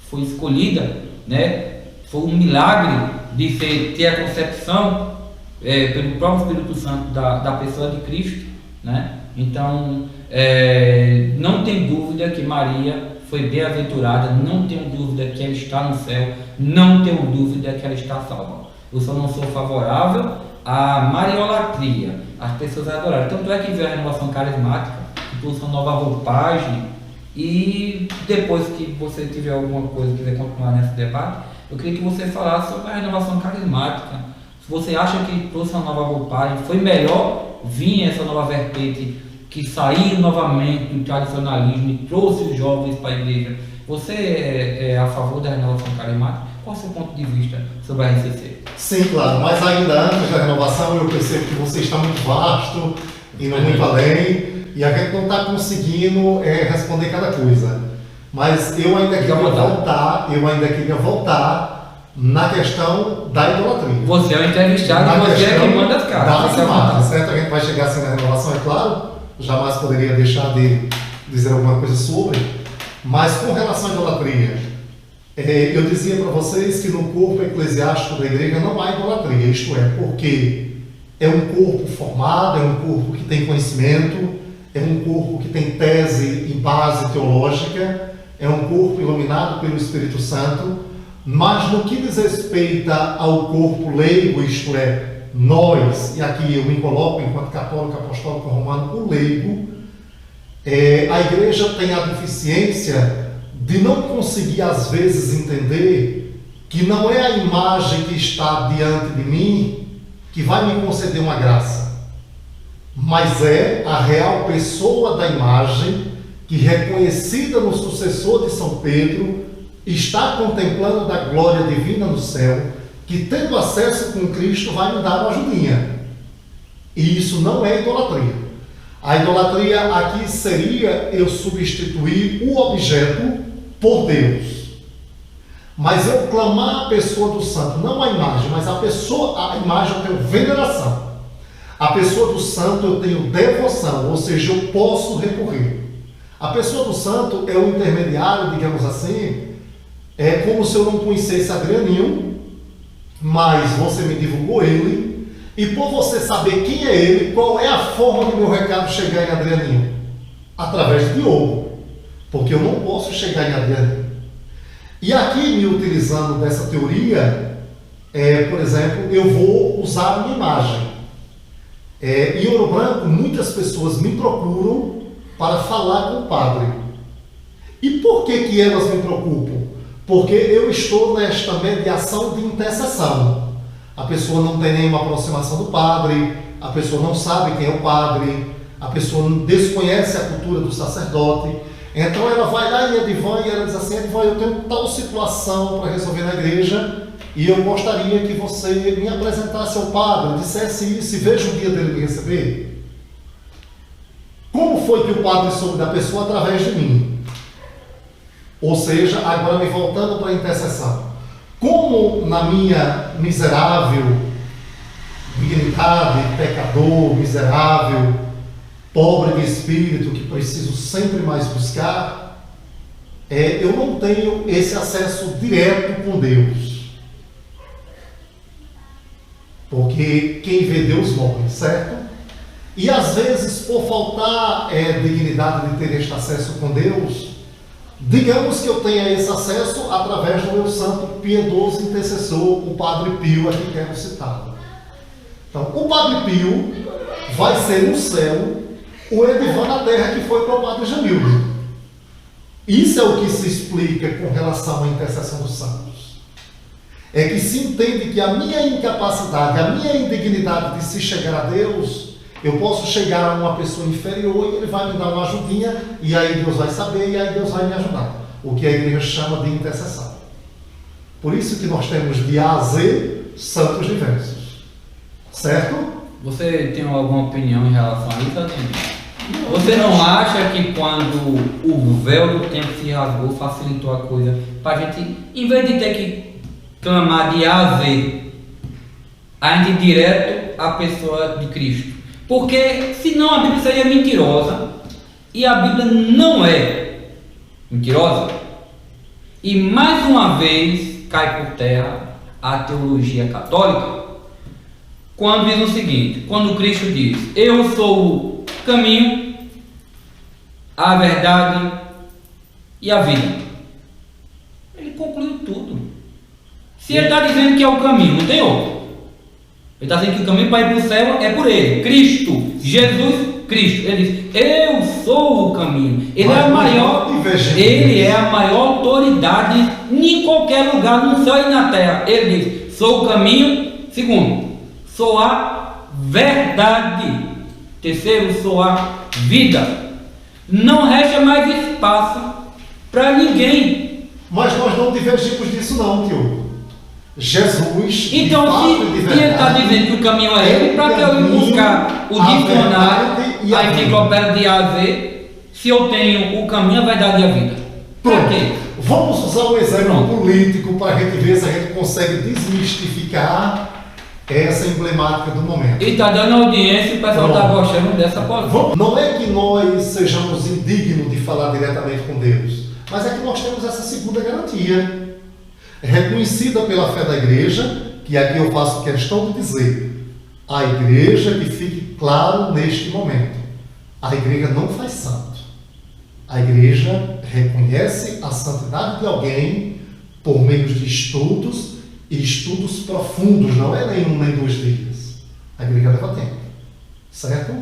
Foi escolhida, né? Foi um milagre de ter a concepção pelo próprio Espírito Santo da pessoa de Cristo, né? Então, não tem dúvida que Maria foi bem-aventurada, não tenho dúvida que ela está no céu, não tenho dúvida que ela está salva. Eu só não sou favorável à mariolatria, as pessoas adorarem. Tanto é que veio a renovação carismática, que trouxe uma nova roupagem, e depois que você tiver alguma coisa que quiser continuar nesse debate, eu queria que você falasse sobre a renovação carismática. Se você acha que trouxe uma nova roupagem, foi melhor vir essa nova vertente que saiu novamente do tradicionalismo e trouxe os jovens para a igreja Você é a favor da renovação carismática? Qual é o seu ponto de vista sobre a RCC? Sim, claro, mas ainda antes da renovação eu percebo que você está muito vasto, indo muito além, e a gente não está conseguindo responder cada coisa. Mas eu ainda queria voltar na questão da idolatria. Você é o entrevistado e você é quem manda as caras. Das imagens, certo? A gente vai chegar assim na renovação, é claro, jamais poderia deixar de dizer alguma coisa sobre, mas com relação à idolatria, eu dizia para vocês que no corpo eclesiástico da igreja não há idolatria, isto é, porque é um corpo formado, é um corpo que tem conhecimento, é um corpo que tem tese e base teológica, é um corpo iluminado pelo Espírito Santo, mas no que diz respeito ao corpo leigo, isto é, nós, e aqui eu me coloco enquanto católico apostólico romano, o leigo, a igreja tem a deficiência de não conseguir às vezes entender que não é a imagem que está diante de mim que vai me conceder uma graça, mas é a real pessoa da imagem que, reconhecida no sucessor de São Pedro, está contemplando da glória divina no céu, que tendo acesso com Cristo vai me dar uma ajudinha. E isso não é idolatria. A idolatria aqui seria eu substituir o objeto por Deus. Mas eu clamar a pessoa do santo, não a imagem, mas a imagem eu tenho veneração. A pessoa do santo eu tenho devoção, ou seja, eu posso recorrer. A pessoa do santo é o intermediário, digamos assim, é como se eu não conhecesse Adrianinho, mas você me divulgou ele, e por você saber quem é ele, qual é a forma do meu recado chegar em Adrianinho? Através de Diogo, porque eu não posso chegar em Adrianinho. E aqui, me utilizando dessa teoria, por exemplo, eu vou usar a minha imagem. Em Ouro Branco, muitas pessoas me procuram para falar com o padre. E por que elas me preocupam? Porque eu estou nesta mediação de intercessão. A pessoa não tem nenhuma aproximação do padre, a pessoa não sabe quem é o padre, a pessoa desconhece a cultura do sacerdote. Então ela vai lá em Edivan e ela diz assim: Edivan, eu tenho tal situação para resolver na igreja e eu gostaria que você me apresentasse ao padre, dissesse isso e veja o dia dele me receber. Como foi que o padre soube da pessoa? Através de mim. Ou seja, agora me voltando para a intercessão. Como na minha miserável dignidade, pecador, miserável, pobre de espírito, que preciso sempre mais buscar, eu não tenho esse acesso direto com Deus. Porque quem vê Deus morre, certo? E às vezes, por faltar dignidade de ter este acesso com Deus, digamos que eu tenha esse acesso através do meu santo piedoso intercessor, o Padre Pio, aqui que é citado. Então, o Padre Pio vai ser no céu o Edivan na terra que foi para o Padre Jamildo. Isso é o que se explica com relação à intercessão dos santos. É que se entende que a minha incapacidade, a minha indignidade de se chegar a Deus, eu posso chegar a uma pessoa inferior e ele vai me dar uma ajudinha, e aí Deus vai saber, e aí Deus vai me ajudar. O que a igreja chama de intercessão. Por isso que nós temos de A a Z santos diversos. Certo? Você tem alguma opinião em relação a isso, Adriano? Você não acha que quando o véu do tempo se rasgou, facilitou a coisa para a gente, em vez de ter que clamar de A a Z, a gente ir direto à pessoa de Cristo? Porque senão a Bíblia seria mentirosa, e a Bíblia não é mentirosa. E mais uma vez cai por terra a teologia católica, quando diz o seguinte: quando Cristo diz, eu sou o caminho, a verdade e a vida. Ele concluiu tudo. Se ele está dizendo que é o caminho, não tem outro. Ele está dizendo que o caminho para ir para o céu é por ele, Cristo, Jesus Cristo. Ele diz, eu sou o caminho. Ele é a maior, ele é a maior autoridade em qualquer lugar, no céu e na terra. Ele diz, sou o caminho. Segundo, sou a verdade. Terceiro, sou a vida. Não resta mais espaço para ninguém. Mas nós não divergimos disso não, tio. Jesus, Então, de fato, de se ele está verdade, dizendo que o caminho é ele, para que eu ir buscar o a dicionário, verdade e a a vida. enciclopédia de A a Z, se eu tenho o caminho, a verdade e a vida? Para Pronto. quê? Vamos usar um exemplo Pronto. político para a gente ver se a gente consegue desmistificar essa emblemática do momento. E está dando audiência e o pessoal está Pronto. gostando dessa posição. Não é que nós sejamos indignos de falar diretamente com Deus, mas é que nós temos essa segunda garantia, reconhecida pela fé da igreja, que aqui eu faço questão de dizer, a igreja, que fique claro neste momento, a igreja não faz santo. A igreja reconhece a santidade de alguém por meio de estudos, e estudos profundos, não é nem 1 nem 2 dias. A igreja leva tempo, certo?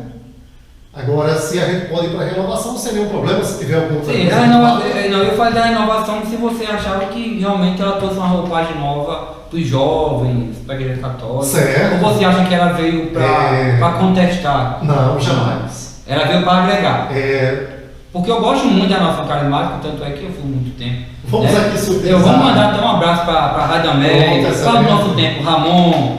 Agora, se a gente pode ir para a renovação, sem nenhum problema, se tiver algum outro. Sim, não, eu falei da renovação se você achava que realmente ela trouxe uma roupagem nova para os jovens, para a igreja católica. Certo. Ou você acha que ela veio para contestar? Não, jamais. Ela veio para agregar. É, Porque eu gosto muito da nossa carismática, tanto é que eu fui muito tempo. Vamos aqui se utilizar. Eu vou mandar até um abraço para a Rádio América, Pronto, para o nosso tempo, Ramon,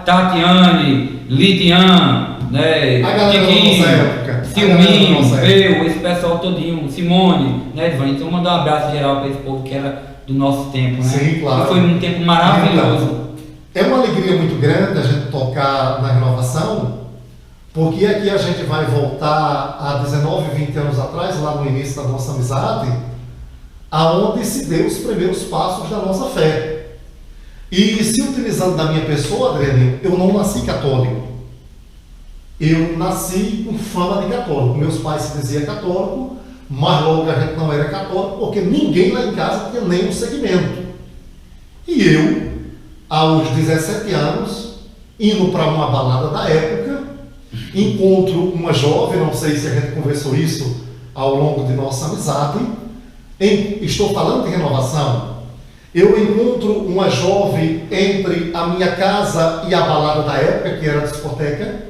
Tatiane, Lidian, né, A galera da Tiquinho, nossa época. Silminho, A galera da nossa eu, esse pessoal todinho, Simone, né, Ivan? Então mandar um abraço geral para esse povo que era do nosso tempo, né? Sim, claro. E foi um tempo maravilhoso. É uma alegria muito grande a gente tocar na renovação, porque aqui a gente vai voltar a 19, 20 anos atrás, lá no início da nossa amizade, aonde se deu os primeiros passos da nossa fé. E se utilizando da minha pessoa, Adriano, eu não nasci católico. Eu nasci com fama de católico. Meus pais se diziam católico, mas logo a gente não era católico, porque ninguém lá em casa tinha nenhum segmento. E eu, aos 17 anos, indo para uma balada da época, encontro uma jovem, não sei se a gente conversou isso ao longo de nossa amizade, estou falando de renovação, eu encontro uma jovem entre a minha casa e a balada da época, que era a discoteca,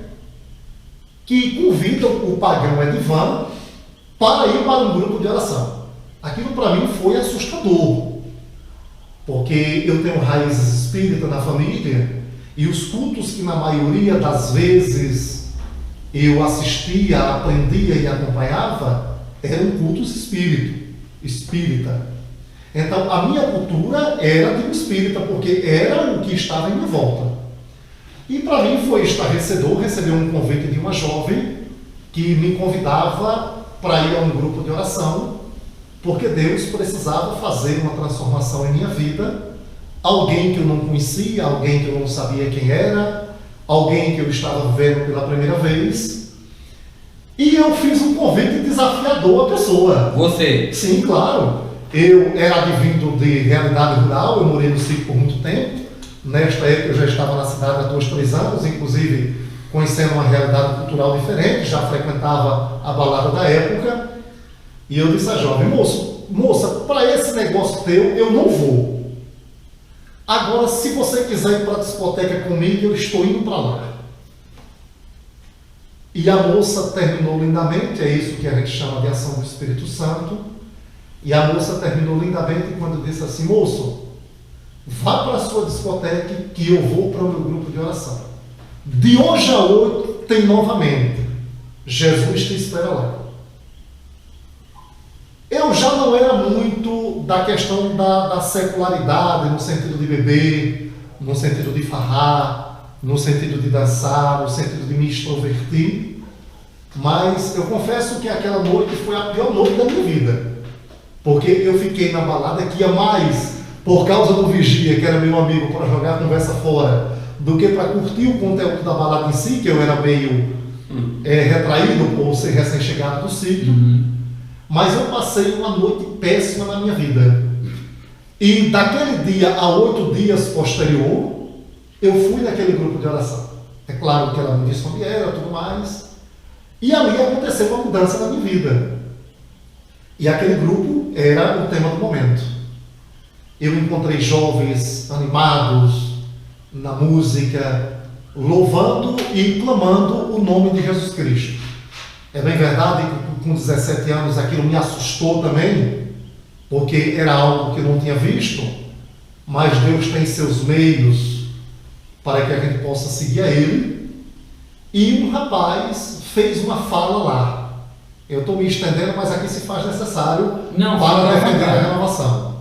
que convida o pagão Edivan para ir para um grupo de oração. Aquilo para mim foi assustador, porque eu tenho raízes espíritas na família, e os cultos que na maioria das vezes eu assistia, aprendia e acompanhava, eram cultos espírita. Então a minha cultura era de um espírita, porque era o que estava em minha volta. E para mim foi estarrecedor receber um convite de uma jovem que me convidava para ir a um grupo de oração, porque Deus precisava fazer uma transformação em minha vida. Alguém que eu não conhecia, alguém que eu não sabia quem era, alguém que eu estava vendo pela primeira vez. E eu fiz um convite desafiador à pessoa. Você? Sim, claro. Eu era advindo de realidade rural, eu morei no sítio por muito tempo. Nesta época eu já estava na cidade há 2, 3 anos, inclusive conhecendo uma realidade cultural diferente, já frequentava a balada da época. E eu disse à jovem, moça, para esse negócio teu eu não vou. Agora, se você quiser ir para a discoteca comigo, eu estou indo para lá. E a moça terminou lindamente, é isso que a gente chama de ação do Espírito Santo. E a moça terminou lindamente quando disse assim, moço, vá para a sua discoteca que eu vou para o meu grupo de oração. De hoje a 8 tem novamente. Jesus te espera lá. Eu já não era muito da questão da secularidade, no sentido de beber, no sentido de farrar, no sentido de dançar, no sentido de me extrovertir. Mas eu confesso que aquela noite foi a pior noite da minha vida. Porque eu fiquei na balada que ia mais por causa do vigia, que era meu amigo, para jogar a conversa fora, do que para curtir o conteúdo da balada em si, que eu era meio retraído por ser recém-chegado do sítio. Mas eu passei uma noite péssima na minha vida. E daquele dia a 8 dias posterior, eu fui naquele grupo de oração. É claro que ela me disse onde era, tudo mais. E ali aconteceu uma mudança na minha vida. E aquele grupo era o tema do momento. Eu encontrei jovens animados na música, louvando e clamando o nome de Jesus Cristo. É bem verdade que com 17 anos aquilo me assustou também, porque era algo que eu não tinha visto, mas Deus tem seus meios para que a gente possa seguir a Ele. E um rapaz fez uma fala lá. Eu estou me estendendo, mas aqui se faz necessário para defender a renovação.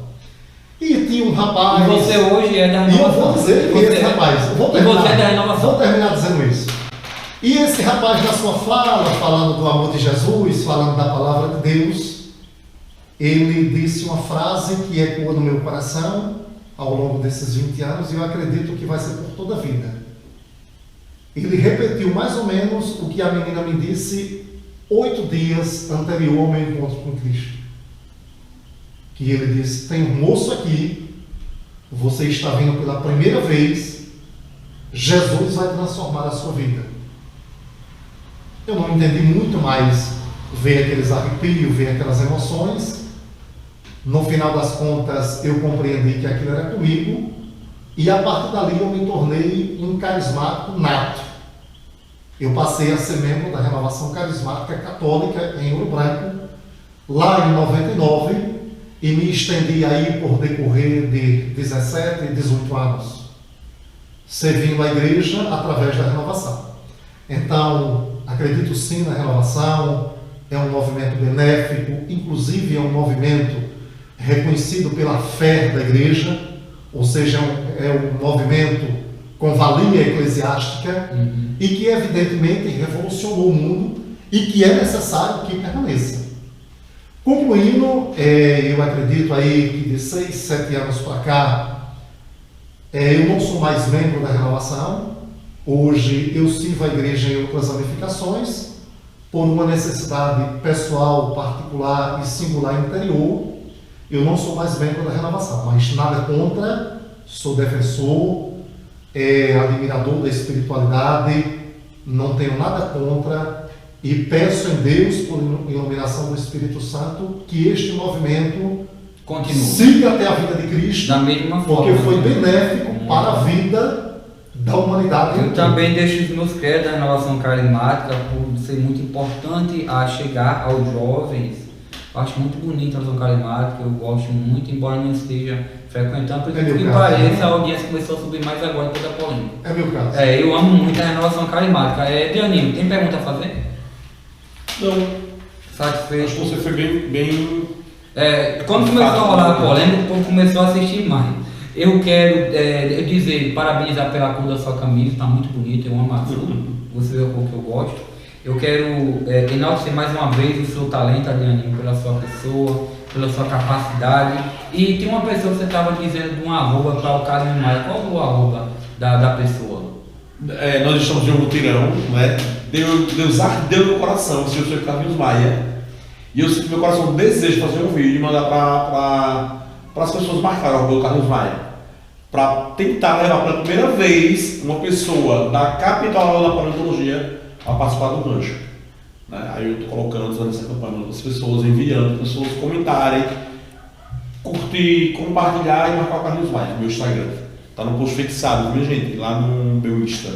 E tinha um rapaz... E você hoje é da renovação. E eu vou dizer que esse rapaz... E você é da renovação. Vou terminar dizendo isso. E esse rapaz, na sua fala, falando do amor de Jesus, falando da palavra de Deus, ele disse uma frase que ecoou no meu coração ao longo desses 20 anos, e eu acredito que vai ser por toda a vida. Ele repetiu mais ou menos o que a menina me disse 8 dias anterior ao meu encontro com Cristo. Que ele disse: tem um moço aqui, você está vindo pela primeira vez, Jesus vai transformar a sua vida. Eu não entendi muito mais, ver aqueles arrepios, ver aquelas emoções. No final das contas, eu compreendi que aquilo era comigo, e a partir dali eu me tornei um carismático nato. Eu passei a ser membro da Renovação Carismática Católica em Ouro Branco, lá em 99, e me estendi aí por decorrer de 17 e 18 anos, servindo a igreja através da renovação. Então, acredito sim na renovação, é um movimento benéfico, inclusive é um movimento reconhecido pela fé da igreja, ou seja, é um movimento com valia eclesiástica, e que evidentemente revolucionou o mundo e que é necessário que permaneça. Concluindo, eu acredito aí que de 6, 7 anos para cá, eu não sou mais membro da renovação. Hoje eu sirvo a igreja em outras ramificações, por uma necessidade pessoal, particular e singular interior. Eu não sou mais membro da renovação, mas nada contra, sou defensor, admirador da espiritualidade, não tenho nada contra, e peço em Deus, por iluminação do Espírito Santo, que este movimento continue, siga até a vida de Cristo, da mesma forma, porque foi benéfico para a vida da humanidade. Eu também deixo os meus créditos da renovação carismática por ser muito importante a chegar aos jovens. Eu acho muito bonita a renovação carismática, eu gosto muito, embora não esteja frequentando, porque que pareça, a audiência começou a subir mais agora depois da polêmica. É meu caso. Eu amo muito a renovação carismática. Dianinho, tem pergunta a fazer? Não. Satisfeito? Acho que você foi bem... Quando começou a rolar a polêmica, o povo começou a assistir mais. Eu quero dizer, parabenizar pela cor da sua camisa, está muito bonita, eu amo azul, você vê a cor que eu gosto. Eu quero enaltecer mais uma vez o seu talento, Adrianinho, pela sua pessoa, pela sua capacidade. E tem uma pessoa que você estava dizendo de um arroba para o Carlos Maia. Qual é o arroba da pessoa? Nós estamos em um mutirão, né? Deus ardeu no coração, se eu sou Carlos Maia. E eu sinto que meu coração deseja fazer um vídeo e mandar para as pessoas marcarem o Carlos Maia, para tentar levar pela primeira vez uma pessoa da capital da paleontologia a participar do rancho, né? Aí eu estou colocando nessa campanha as pessoas, enviando pessoas comentarem, curtir, compartilhar e marcar o Carlos Maia no meu Instagram. Está no post fixado, minha gente, lá no meu Insta.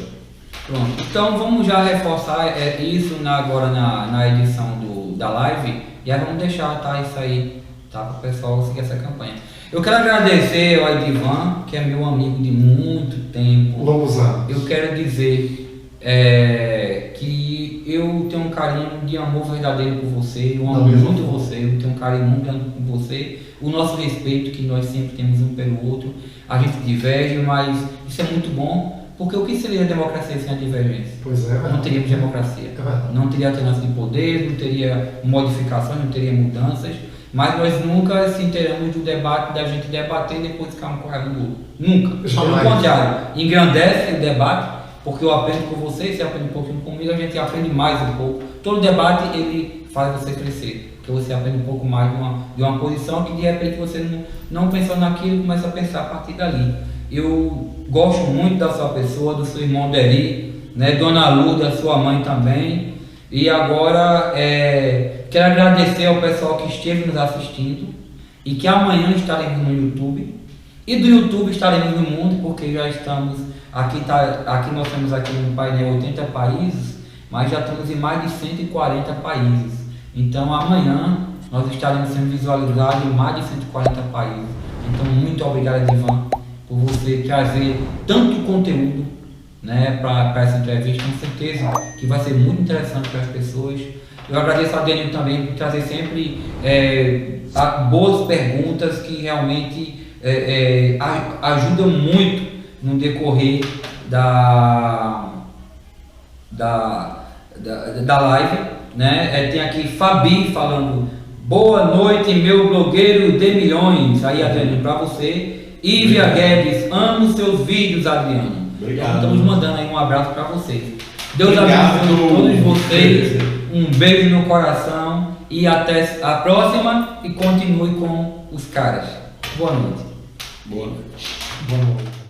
Pronto. Então vamos já reforçar isso agora na edição da live, e aí vamos deixar isso aí, tá, para o pessoal seguir essa campanha. Eu quero agradecer ao Edivan, que é meu amigo de muito tempo. Longos anos. Eu quero dizer que eu tenho um carinho de amor verdadeiro por você, eu amo muito você, eu tenho um carinho muito grande por você, o nosso respeito que nós sempre temos um pelo outro, a gente diverge, mas isso é muito bom, porque o que seria a democracia sem a divergência? Pois é, não teríamos democracia, não teria alternância de poder, não teria modificações, não teria mudanças, mas nós nunca se inteiramos do debate, da gente debater e depois ficar um correndo do outro. Nunca. Pelo contrário, engrandece o debate, porque eu aprendo com você, você aprende um pouquinho comigo, a gente aprende mais um pouco. Todo debate, ele faz você crescer, porque você aprende um pouco mais de uma posição que de repente você não pensou naquilo, começa a pensar a partir dali. Eu gosto muito da sua pessoa, do seu irmão Deri, né, Dona Lu, da sua mãe também. E agora quero agradecer ao pessoal que esteve nos assistindo e que amanhã estaremos no YouTube. E do YouTube estaremos no mundo, porque já estamos, aqui nós temos aqui no painel 80 países, mas já estamos em mais de 140 países. Então amanhã nós estaremos sendo visualizados em mais de 140 países. Então, muito obrigado, Edivan, por você trazer tanto conteúdo, né, para essa entrevista. Com certeza que vai ser muito interessante para as pessoas. Eu agradeço a Daniel também por trazer sempre boas perguntas que realmente ajudam muito no decorrer da live, né? Tem aqui Fabi falando: boa noite, meu blogueiro de milhões. Aí, Adriano, para você. Ívia Guedes, amo seus vídeos, Adriano. Obrigado. Estamos mandando aí um abraço para vocês. Deus Obrigado. abençoe todos vocês. Um beijo no coração e até a próxima. E continue com os caras. Boa noite. Boa noite. Boa noite.